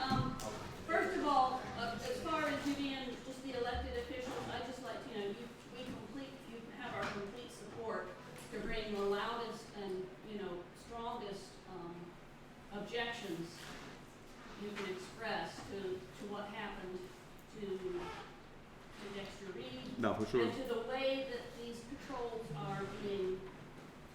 First of all, as far as you being just the elected officials, I just like to know, you have our complete support to bring the loudest and, strongest, objections you can express to what happened to Dexter Reed, No, for sure. and to the way that these patrols are being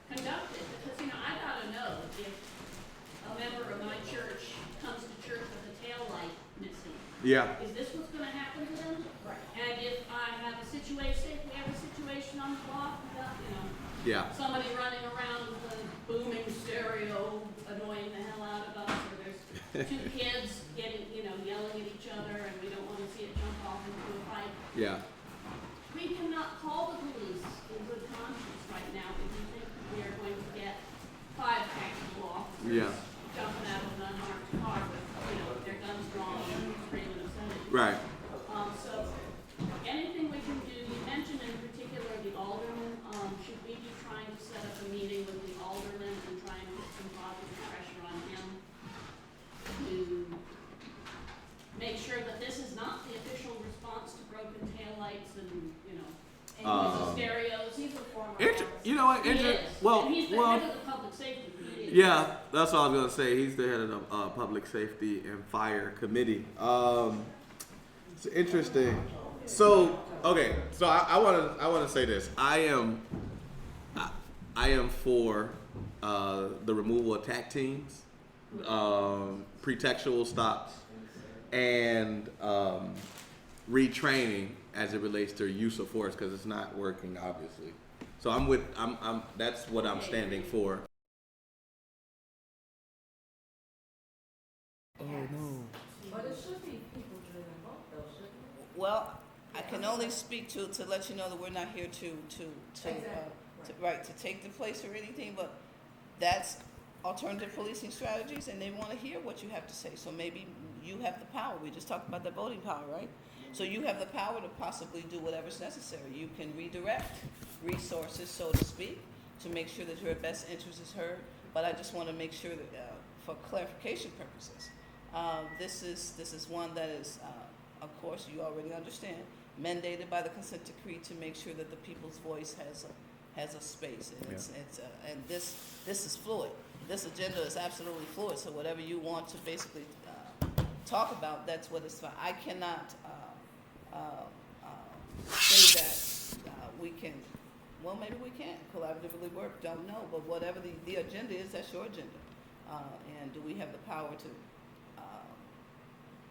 conducted. Because, you know, I gotta know if a member of my church comes to church with a tail light missing. Yeah. Is this what's gonna happen to them? Right. And if I have a situation, say if we have a situation on the block, we got, you know, Yeah. somebody running around with a booming stereo annoying the hell out of us, or there's two kids getting, you know, yelling at each other and we don't wanna see it jump off into a fight. Yeah. We cannot call the police in good conscience right now if we think we are going to get 5 tactical officers Yeah. jumping out of an unarmed car with, you know, their guns drawn and screaming obscenities. Right. So anything we can do, you mentioned in particular the alderman, should we be trying to set up a meeting with the alderman and try and put some positive pressure on him to make sure that this is not the official response to broken taillights and, you know, and stereos? He's a former You know what? He is. Well, And he's the well. head of the public safety committee. Yeah, that's what I was gonna say. He's the head of the Public Safety and Fire Committee. It's interesting. So, okay, so I wanna say this. I am for the removal of TAC teams, pretextual stops, and retraining as it relates to use of force because it's not working, obviously. So that's what I'm standing for. But it should be people doing both though, shouldn't it? Well, I can only speak to let you know that we're not here to take the place or anything, but that's alternative policing strategies, and they want to hear what you have to say. So maybe you have the power. We just talked about the voting power, right? So you have the power to possibly do whatever's necessary. You can redirect resources, so to speak, to make sure that your best interest is heard. But I just want to make sure that, for clarification purposes, this is one that is, of course, you already understand, mandated by the consent decree to make sure that the people's voice has a space, and and this is fluid. This agenda is absolutely fluid. So whatever you want to basically talk about, that's what it's for. I cannot say that we can. Well, maybe we can collaboratively work. Don't know, but whatever the agenda is, that's your agenda. And do we have the power to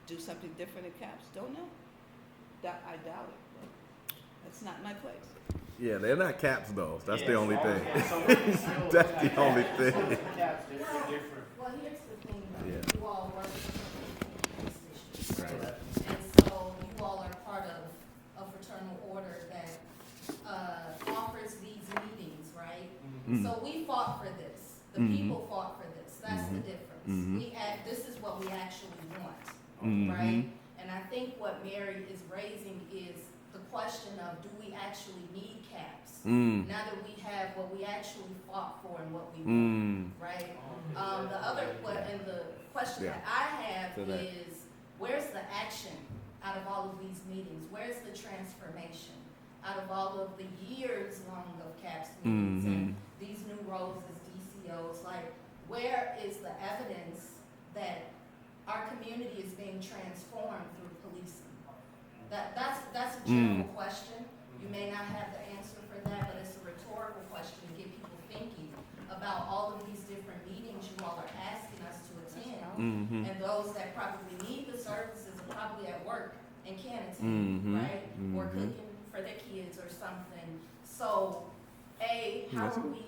do something different at CAPS? Don't know. I doubt it. But that's not my place. Yeah, they're not caps though. That's the Yeah, only so- thing. so we're still- That's the only Some thing. of the caps, they're different. Well, here's the thing, Yeah. though. You all work in police districts, right? Right. And so you all are part of a fraternal order that offers these meetings, right? Mhm. So we fought for this. The Mhm. people fought for this. That's the Mhm. difference. Mhm. This is what we actually want, Mhm. right? And I think what Mary is raising is the question of, do we actually need caps? Mm. Now that we have what we actually fought for and what we want, Mm. right? The question Yeah. that I have So that- is, where's the action out of all of these meetings? Where's the transformation out of all of the years long of CAPS meetings and these new roles as DCOs? Like, where is the evidence that our community is being transformed through policing? That's a general question. You may not have the answer for that, but it's a rhetorical question to get people thinking about all of these different meetings you all are asking us to attend. Mhm. And those that probably need the services are probably at work and can't attend, right? Or cooking for their kids or something. So, how That's are it. we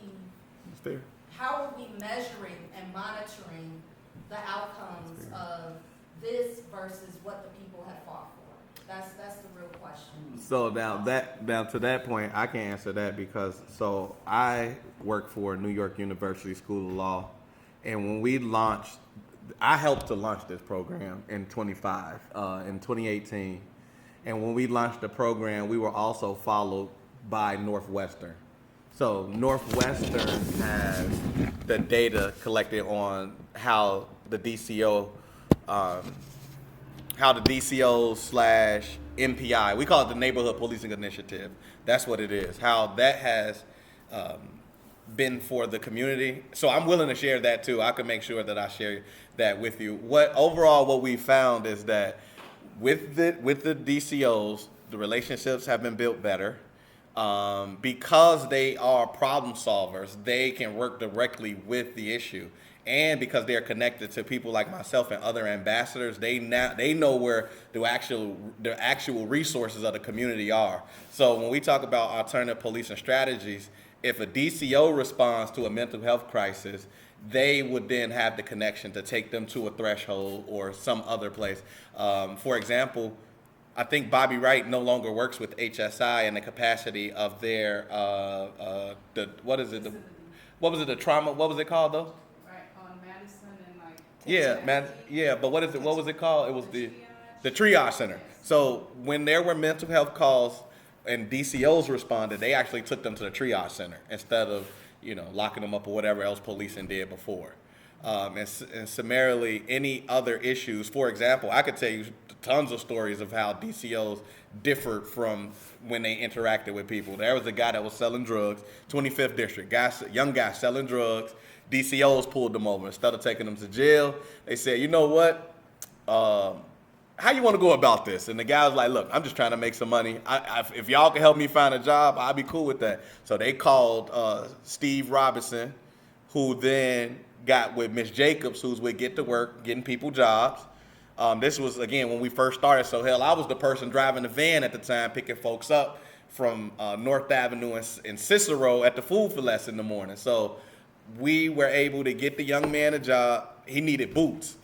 It's fair. how are we measuring and monitoring the outcomes of this versus what the people have fought for? That's the real question. So now to that point, I can answer that because I work for New York University School of Law, and when we launched, I helped to launch this program in 2018, and when we launched the program, we were also followed by Northwestern. So Northwestern has the data collected on how the DCO slash NPI, we call it the Neighborhood Policing Initiative. That's what it is. How that has been for the community. So I'm willing to share that too. I can make sure that I share that with you. What we found is that with the DCOs, the relationships have been built better. Because they are problem solvers, they can work directly with the issue. And because they're connected to people like myself and other ambassadors, they know where the actual resources of the community are. So when we talk about alternative policing strategies, if a DCO responds to a mental health crisis, they would then have the connection to take them to a threshold or some other place. For example, I think Bobby Wright no longer works with HSI in the capacity of their the trauma? What was it called though? Right, on Madison and like. Yeah, man. Yeah, but what was it called? It was the triage center. So when there were mental health calls and DCOs responded, they actually took them to the triage center instead of locking them up or whatever else policing did before. And summarily, any other issues. For example, I could tell you tons of stories of how DCOs differed from when they interacted with people. There was a guy that was selling drugs, 25th district, young guy selling drugs. DCOs pulled them over. Instead of taking them to jail, they said, you know what? How you want to go about this? And the guy was like, look, I'm just trying to make some money. If y'all can help me find a job, I'll be cool with that. So they called Steve Robinson, who then got with Miss Jacobs, who's with Get to Work, getting people jobs. This was, again, when we first started. So, hell, I was the person driving the van at the time, picking folks up from North Avenue and Cicero at the Food for Less in the morning. So we were able to get the young man a job. He needed boots.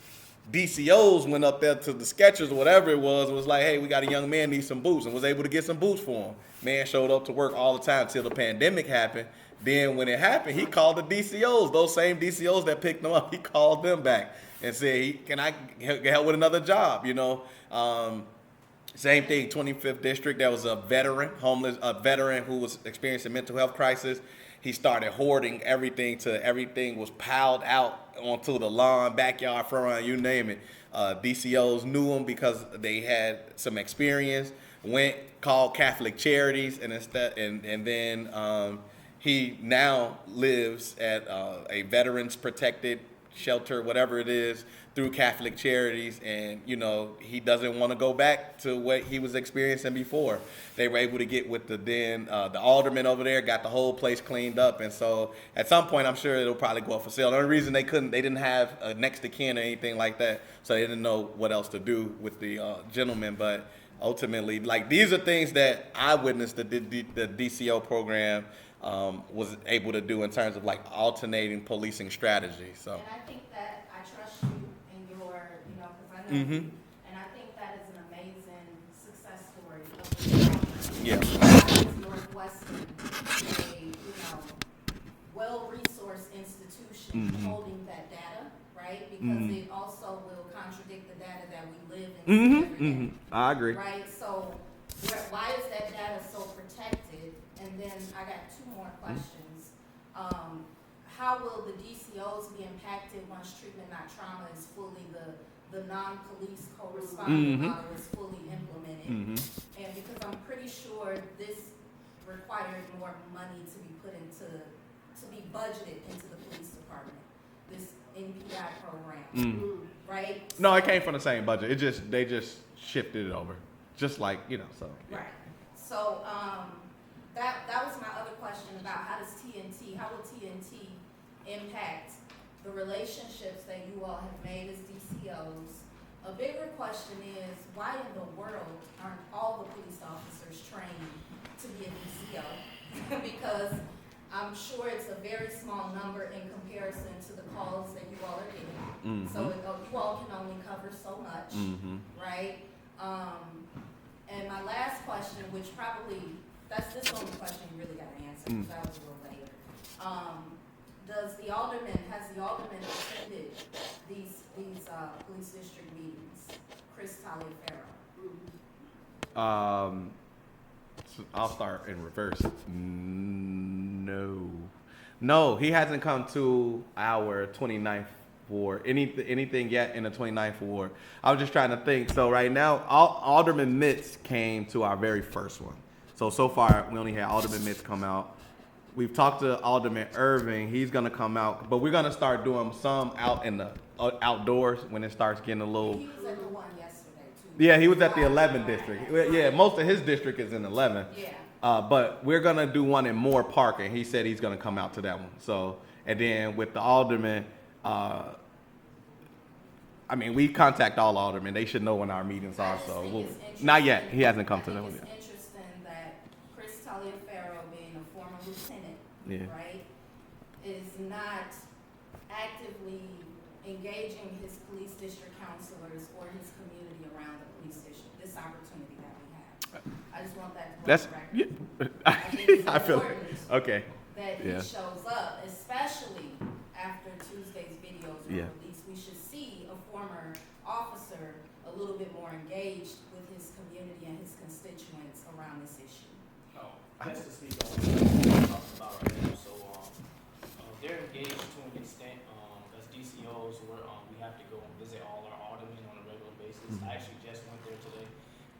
DCOs went up there to the Skechers or whatever it was like, hey, we got a young man need some boots, and was able to get some boots for him. Man showed up to work all the time till the pandemic happened. Then when it happened, he called the DCOs, those same DCOs that picked him up, he called them back and said, can I help with another job, Same thing, 25th district, there was a veteran who was experiencing mental health crisis. He started hoarding everything till everything was piled out onto the lawn, backyard, front, you name it. DCOs knew him because they had some experience, called Catholic Charities, and then he now lives at a veterans protected shelter, whatever it is, through Catholic Charities, and he doesn't want to go back to what he was experiencing before. They were able to get with the alderman over there, got the whole place cleaned up, and so at some point I'm sure it'll probably go up for sale. The only reason they didn't have a next to kin or anything like that, so they didn't know what else to do with the gentleman. But ultimately, like, these are things that I witnessed the DCO program was able to do in terms of like alternating policing strategy. So. And I think that I trust you in your, because I know you, and I think that is an amazing success story of the program. Northwestern, a well-resourced institution holding that data, right? Because it also will contradict the data that we live in every day. I agree. Right, so why is that data so protected? And then I got two more questions. How will the DCOs be impacted once treatment not trauma is fully the non-police co-responder model is fully implemented? And because I'm pretty sure this required more money to be budgeted into the police department, this NPI program, right? No, it came from the same budget. They just shifted it over, just like so. Yeah. Right. So that was my other question about how will TNT impact the relationships that you all have made as DCOs? A bigger question is, why in the world aren't all the police officers trained to be a DCO? Because I'm sure it's a very small number in comparison to the calls that you all are getting. So you all can only cover so much, right? And my last question, which this is the only question you really got to answer, because that was a little later. Has the alderman attended these police district meetings? Chris Taliaferro. So I'll start in reverse. No, he hasn't come to our 29th ward. Anything yet in the 29th ward? I was just trying to think. So right now, Alderman Mitz came to our very first one. So far, we only had Alderman Mitz come out. We've talked to Alderman Irving. He's going to come out. But we're going to start doing some out in the outdoors when it starts getting a little... He was at the one yesterday, too. Yeah, he was at the 11th district. Well, yeah, most of his district is in 11. Yeah. But we're gonna do one in Moore Park, and he said he's gonna come out to that one. So, and then with the aldermen, I mean, we contact all aldermen. They should know when our meetings I are. just So, think we'll, it's interesting- not yet. He hasn't come I to that think one yet. it's interesting that Chris Taliaferro, being a former lieutenant, Yeah. right, is not actively engaging his police district counselors or his community around the police district, this opportunity that we have. I just want that to go That's. on record. Yeah. I think it's I feel. important Okay. that he Yeah. shows up, especially after Tuesday's videos were Yeah. released. We should see a former officer a little bit more engaged with his community and his constituents around this issue. Oh, that's to speak on what we're talking about right now. So, they're engaged to an extent. As DCOs, we have to go and visit all our aldermen on a regular basis. Mhm. I actually just went there today.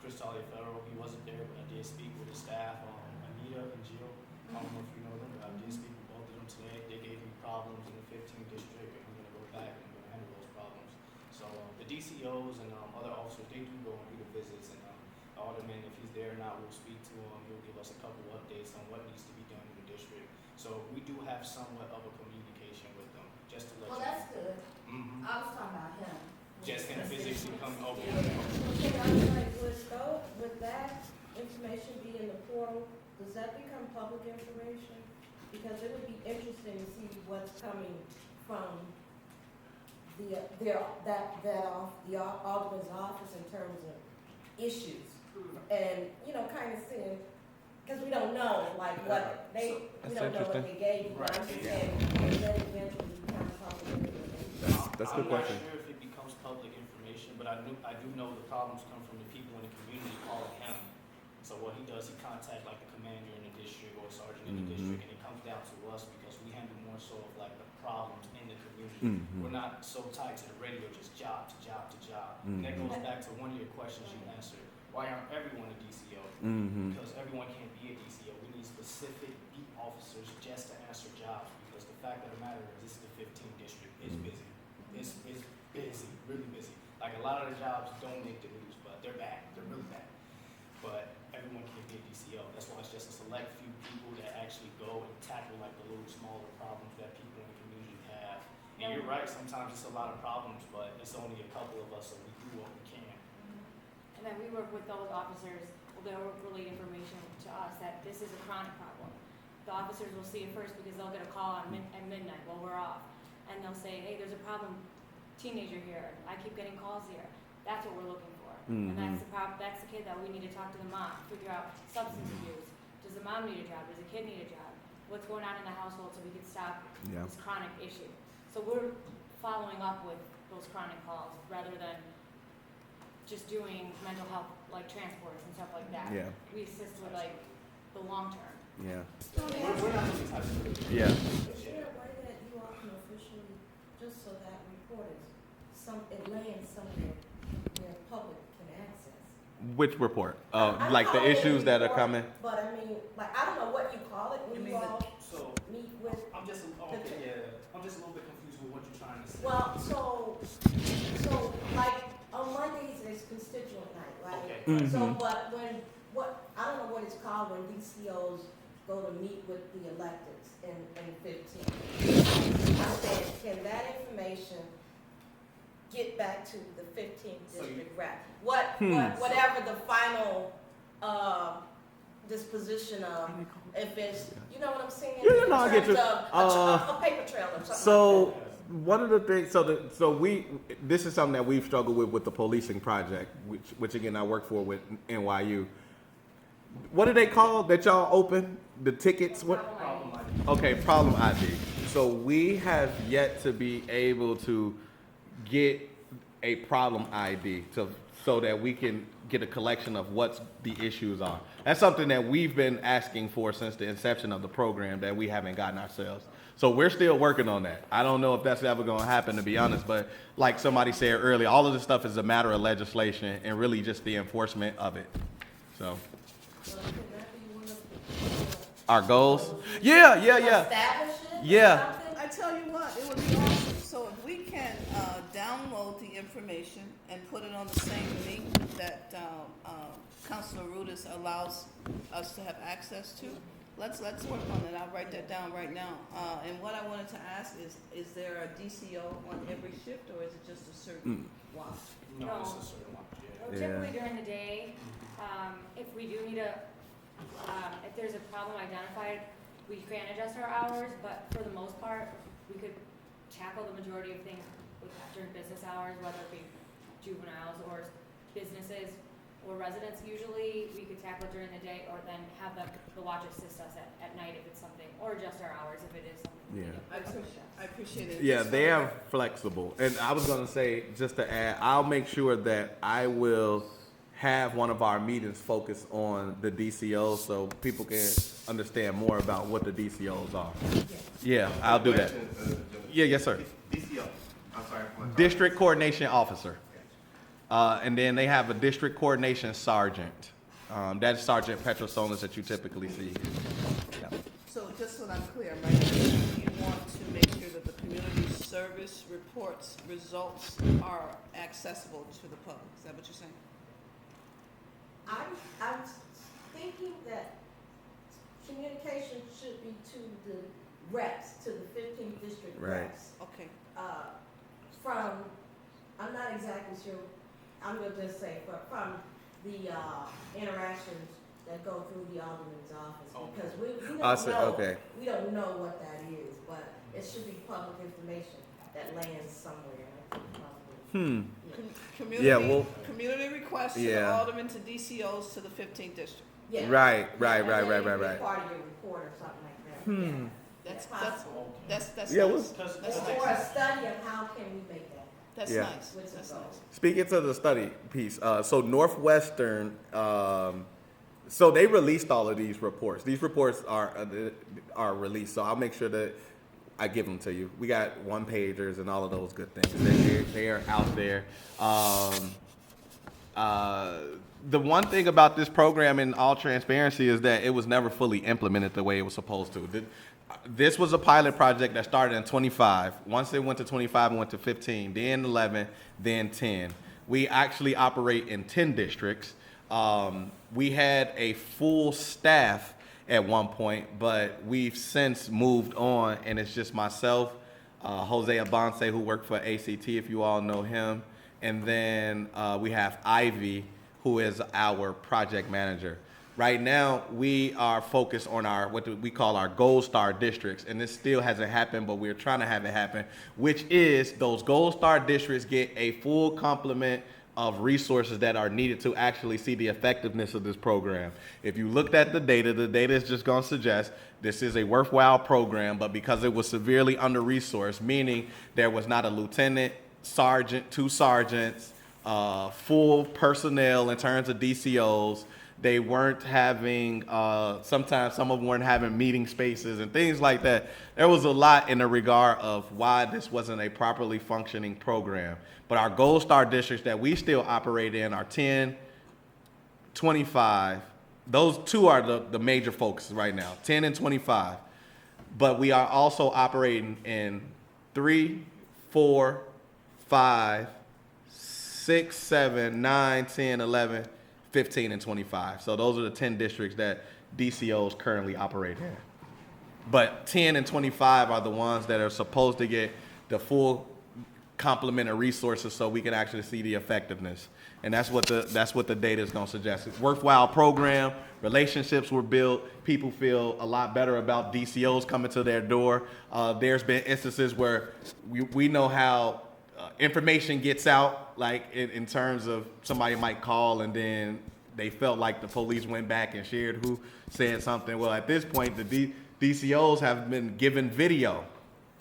Chris Taliaferro, he wasn't there, but I did speak with his staff, Anita and Jill. I don't know if you know them, but I did speak with both of them today. They gave me problems in the 15th district, and I'm gonna go back and handle those problems. So, the DCOs and other officers, they do go and do the visits, and alderman, if he's there or not, we'll speak to him. He'll give us a couple updates on what needs to be done in the district. So we do have somewhat of a communication with them, just to let Well, you that's know. good. Mm-hmm. I was talking about him. Just can physically come over. Okay, I'm like, would that information be in the portal? Does that become public information? Because it would be interesting to see what's coming from the alderman's office in terms of issues. And, kind of seeing, because we don't know, like, what we That's don't know what interesting. they gave you. But I'm just saying, and then eventually become public information. That's a good question. I'm not sure if it becomes public information, but I do know the problems come from the people in the community calling him. So what he does, he contacts like the commander in the district or sergeant in the Mhm. district, and it comes down to us because we handle more so of like the problems in the community. Mhm. We're not so tied to the radio, just job to job to job. And that Mhm. goes back to one of your questions you answered. Why aren't everyone a DCO? Mm-hmm. Because everyone can't be a DCO. We need specific beat officers just to answer jobs, because the fact of the matter is this is the 15th district. It's busy. It's busy, really busy. Like a lot of the jobs don't make the news, but they're bad. They're really bad. But everyone can't be a DCO. That's why it's just a select few people that actually go and tackle like the little smaller problems that people in the community have. And you're right, sometimes it's a lot of problems, but it's only a couple of us, so we do what we can. And then we work with those officers, they'll relay information to us that this is a chronic problem. The officers will see it first because they'll get a call at midnight while we're off. And they'll say, hey, there's a problem, teenager here, I keep getting calls here. That's what we're looking for. And that's the kid that we need to talk to the mom, figure out substance abuse. Does the mom need a job? Does the kid need a job? What's going on in the household so we can stop Yeah. this chronic issue? So we're following up with those chronic calls rather than just doing mental health, like transports and stuff like that. Yeah. We assist with like the long term. Yeah. We're not really tied to the Yeah. Is there a way that you all can officially, just so that reporters, it lands somewhere where public can access? Which report? I Like the call it a issues that are report, coming. But I mean, like, I don't know what you call it when you all So meet with, I'm just I'm just a little bit confused with what you're trying to say. well, so like, on Mondays is constituent night, right? Okay. Mhm. So, but I don't know what it's called when DCOs go to meet with the electeds in 15. I said, can that information get back to the 15th So you- district rep? Whatever the final, disposition of, if it's, you know what I'm saying? Yeah, no, I get you. In terms of a paper trail or something So like that. one of the things, this is something that we've struggled with the policing project, which again I work for with NYU. What are they called that y'all open? The tickets? What? Problem Okay, problem ID. So we have yet to be able to get a problem ID so that we can get a collection of what the issues are. That's something that we've been asking for since the inception of the program that we haven't gotten ourselves. So we're still working on that. I don't know if that's ever going to happen, to be honest, but like somebody said earlier, all of this stuff is a matter of legislation and really just the enforcement of it. So Well, can that be one of our goals? Yeah. establish it or Yeah. something? I tell you what, it would be awesome. So if we can download the information and put it on the same link that Councilor Rudis allows us to have access to. Let's work on it. I'll write that down right now. And what I wanted to ask is there a DCO on every shift, or is it just a certain watch? No, No. it's a certain one, yeah. Well, typically during the day, if we do need if there's a problem identified, we can adjust our hours, but for the most part, we could tackle the majority of things during business hours, whether it be juveniles or businesses or residents. Usually, we could tackle it during the day, or then have the watch assist us at night if it's something, or adjust our hours if it is something. we Yeah. need. I appreciate it. Yeah, Just they for- are flexible. And I was gonna say, just to add, I'll make sure that I will have one of our meetings focus on the DCOs so people can understand more about what the DCOs are. Yeah, I'll do that. Yeah, yes, sir. DCO, I'm sorry. District Coordination Officer. And then they have a District Coordination Sergeant. That's Sergeant Petrosonis that you typically see. Yeah. So just so I'm clear, right, you want to make sure that the community service reports, results are accessible to the public. Is that what you're saying? I'm thinking that communication should be to the reps, to the 15th district Right. reps. Okay. From, I'm not exactly sure, I'm gonna just say from the interactions that go through the alderman's office, because we I don't see, know, okay. we don't know what that is, but it should be public information that lands somewhere. I think probably. Community, Yeah, well- community requests to the Yeah. alderman to DCOs to the 15th district. Yeah. Right. And then it can be Right. part of your report or something like that. Yeah. That's possible. That's Yeah, nice. Because That's Or nice. a study of how can we make that. That's Yeah. nice. What's the That's goal? nice. Speaking to the study piece, so Northwestern, so they released all of these reports. These reports are released, so I'll make sure that I give them to you. We got one pagers and all of those good things. They are out there. The one thing about this program, in all transparency, is that it was never fully implemented the way it was supposed to. This was a pilot project that started in 25. Once it went to 25, it went to 15, then 11, then 10. We actually operate in 10 districts. We had a full staff at one point, but we've since moved on, and it's just myself, Jose Abonce, who worked for ACT, if you all know him, and then we have Ivy, who is our project manager. Right now, we are focused on our, what we call our Gold Star districts, and this still hasn't happened, but we're trying to have it happen, which is those Gold Star districts get a full complement of resources that are needed to actually see the effectiveness of this program. If you looked at the data is just gonna suggest this is a worthwhile program, but because it was severely under-resourced, meaning there was not a lieutenant, sergeant, 2 sergeants, full personnel in terms of DCOs, they weren't having, sometimes some of them weren't having meeting spaces and things like that. There was a lot in the regard of why this wasn't a properly functioning program. But our Gold Star districts that we still operate in are 10, 25. Those 2 are the major focuses right now, 10 and 25. But we are also operating in 3, 4, 5, 6, 7, 9, 10, 11, 15, and 25. So those are the 10 districts that DCOs currently operate in. But 10 and 25 are the ones that are supposed to get the full complement of resources so we can actually see the effectiveness. And that's what the data is going to suggest. It's a worthwhile program. Relationships were built. People feel a lot better about DCOs coming to their door. There's been instances where we know how information gets out, like in terms of somebody might call and then they felt like the police went back and shared who said something. Well, at this point, the DCOs have been given video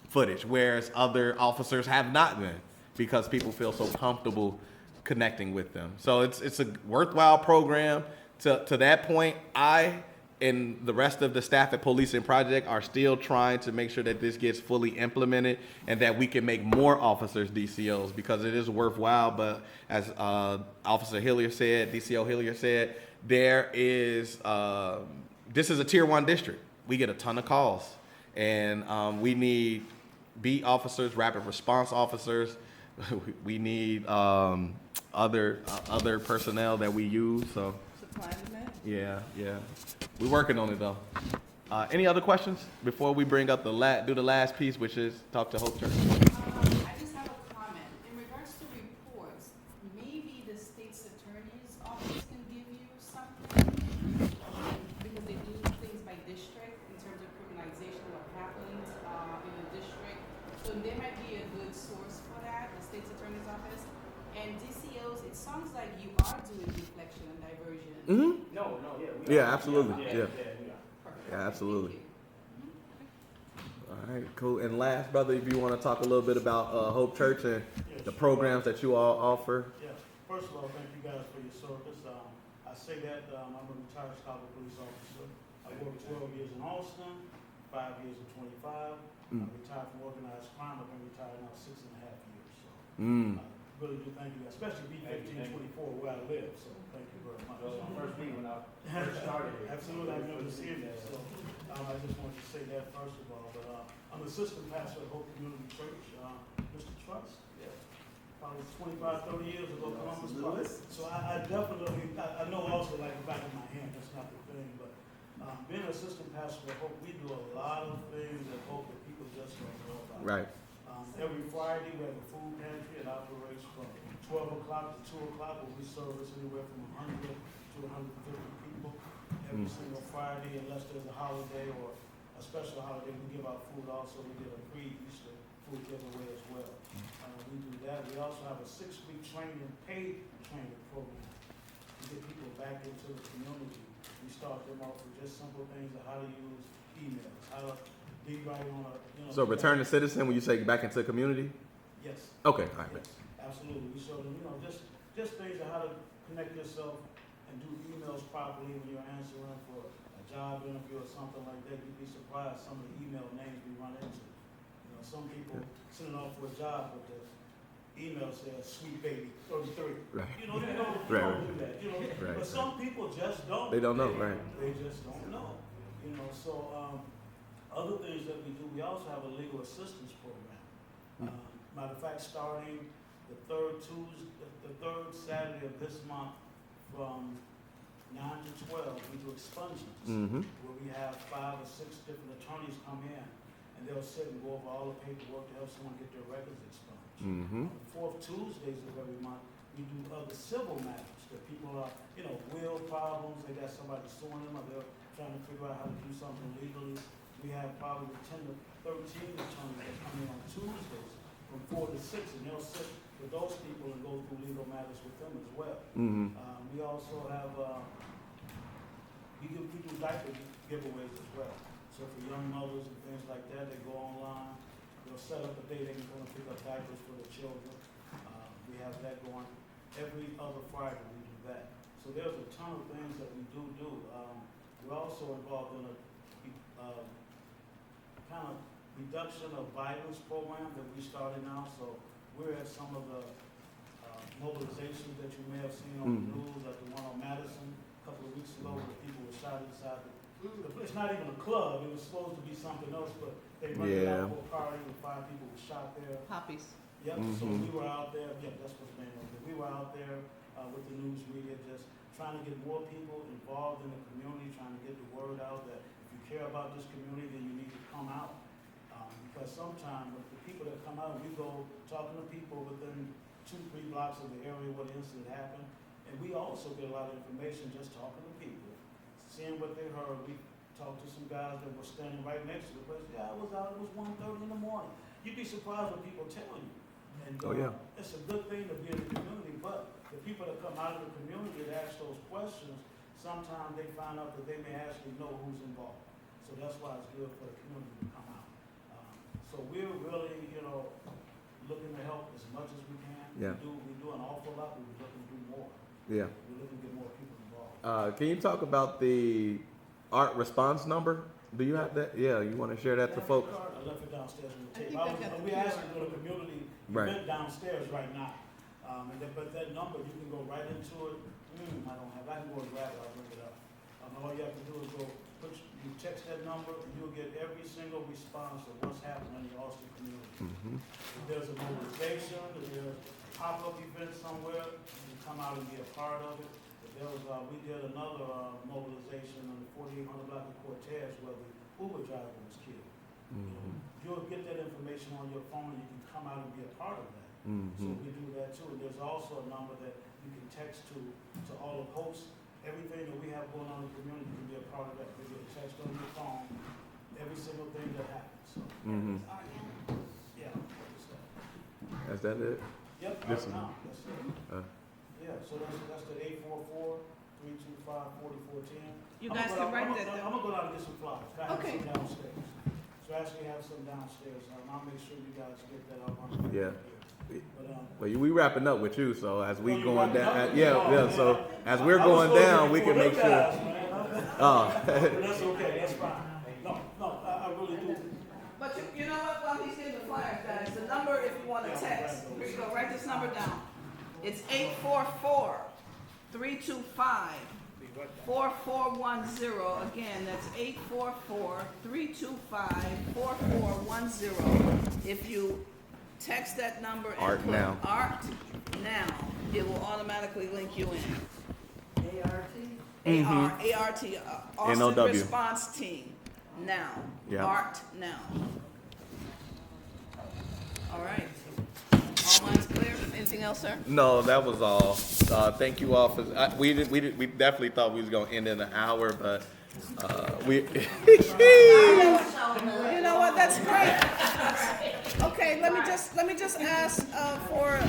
footage, whereas other officers have not been, because people feel so comfortable connecting with them. So it's a worthwhile program. To that point, I and the rest of the staff at Policing Project are still trying to make sure that this gets fully implemented and that we can make more officers DCOs, because it is worthwhile. But as Officer Hillier said, DCO Hillier said, there is, this is a tier 1 district. We get a ton of calls, and we need beat officers, rapid response officers, we need other personnel that we use. So Supply and demand. yeah, we're working on it though. Any other questions before we bring up the last piece, which is talk to Hope Church? I just have a comment. In regards to reports, maybe the state's attorney's office can give you something, because they do things by district in terms of criminalization, what happens, in the district. So there might be a good source for that, the state's attorney's office. And DCOs, it sounds like you are doing deflection and diversion. Mm-hmm. No, yeah. Yeah, absolutely. We Yeah. are. Perfect. Yeah, absolutely. Thank you. All right, cool. And last, brother, if you want to talk a little bit about Hope Church and the programs that you all offer. Yeah, first of all, thank you guys for your service. I say that, I'm a retired Chicago police officer. I worked 12 years in Austin, 5 years in 25. I retired from organized crime. I've been retired now 6.5 years. So I really do thank you, especially B1524 where I live. So thank you very much. That was my first meeting when I first started. Absolutely, I've never seen that. So I just wanted to say that first of all. But I'm assistant pastor at Hope Community Church, Mr. Trust. Probably 25, 30 years ago, Columbus Park. So I definitely, I know also like the back of my hand, that's not the thing, but being an assistant pastor at Hope, we do a lot of things at Hope that people just don't know about. Right. Every Friday, we have a food pantry. It operates from 12 o'clock to 2 o'clock, where we service anywhere from 100 to 150 people. Every single Friday, unless there's a holiday or a special holiday, we give out food also. We did a pre-Easter food giveaway as well. We do that. We also have a 6-week paid training program to get people back into the community. We start them off with just simple things of how to use emails, how to be right on a, So return to citizen when you say back into the community? Yes. Okay, all right. Yes, absolutely. We show them, just things of how to connect yourself and do emails properly when you're answering for a job interview or something like that. You'd be surprised some of the email names we run into. Some people sending off for a job, but the email says "Sweet Baby 33." Right. You don't do that. Right. But some people just don't. They don't know, right? They just don't know. So other things that we do, we also have a legal assistance program. Matter of fact, starting the third Saturday of this month from 9 to 12, we do expungements, where we have 5 or 6 different attorneys come in, and they'll sit and go over all the paperwork to help someone get their records expunged. On the 4th Tuesdays of every month, we do other civil matters that people are, will problems, they got somebody suing them, or they're trying to figure out how to do something legally. We have probably 10 to 13 attorneys that come in on Tuesdays from 4 to 6, and they'll sit with those people and go through legal matters with them as well. We also have, we do diaper giveaways as well. So for young mothers and things like that, they go online, they'll set up a day they can come and pick up diapers for the children. We have that going every other Friday. We do that. So there's a ton of things that we do. We're also involved in a kind of reduction of violence program that we started now. So we're at some of the mobilizations that you may have seen on the news, like the one on Madison a couple of weeks ago, where people were shot inside it's not even a club. It was supposed to be something else, but they rented out for a party and 5 people were shot there. Poppies. Yep. So we were out there. Yeah, that's what the name was. We were out there with the news media, just trying to get more people involved in the community, trying to get the word out that if you care about this community, then you need to come out. Because sometimes with the people that come out, we go talking to people within 2-3 blocks of the area where the incident happened, and we also get a lot of information just talking to people, seeing what they heard. We talked to some guys that were standing right next to the place. Yeah, I was out. It was 1:30 in the morning. You'd be surprised what people tell you. And it's a good thing to be in the community, but the people that come out of the community that ask those questions, sometimes they find out that they may actually know who's involved. So that's why it's good for the community to come out. So we're really, looking to help as much as we can. Yeah. We do an awful lot. We're looking to do more. Yeah. We're looking to get more people involved. Can you talk about the ART response number? Do you have that? Yeah, you want to share that to folks? I left it downstairs on the I table. think I got the We QR actually do a community event downstairs right now. But that number, you can go right into it. I can go and grab it. I'll bring it up. All you have to do is go You text that number, and you'll get every single response of what's happening in the Austin community. If there's a mobilization, if there's a pop-up event somewhere, you come out and be a part of it. If there was, we did another mobilization on the 4800 block of Cortez where the Uber driver was killed. You'll get that information on your phone, and you can come out and be a part of that. So we do that too. And there's also a number that you can text to all the posts. Everything that we have going on in the community, you can be a part of that. You can get a text on your phone, every single thing that happens. So, yeah. Is that it? Yep, This right one. now, that's it. Yeah, so that's the 844-325-4410. You guys can write that I'm down. gonna go down and get some flyers. I have Okay. some downstairs. So I actually have some downstairs. I'll make sure you guys get that up on the Yeah. But, Well, we wrapping up with you, so as we Oh, you going wrapping down, up? yeah. So as we're I was going supposed to down, be we can before make them sure. guys, man. Oh, But that's okay, that's fine. No, I really do. But you know what, while he's getting the flyers, guys, the number if you wanna text, here you go, write this number down. It's 844-325-4410. Again, that's 844-325-4410. If you text that number and Art put Now. Art Now, it will automatically link you in. ART, Austin NOW. Response Team, now. Yeah. Art Now. All right. All minds clear? Anything else, sir? no, that was all. Thank you all for. We definitely thought we was gonna end in an hour, but we. You know what, that's great. Okay, let me just ask for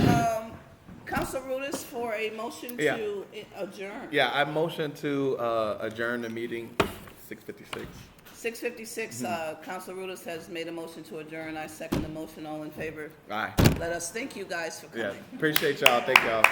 Council Rudis for a motion Yeah. to adjourn. Yeah, I motion to adjourn the meeting. 6:56. 6:56, Council Rudis has made a motion to adjourn. I second the motion. All in favor? Aye. Let us thank you guys for Yeah. coming. Appreciate y'all. Thank y'all.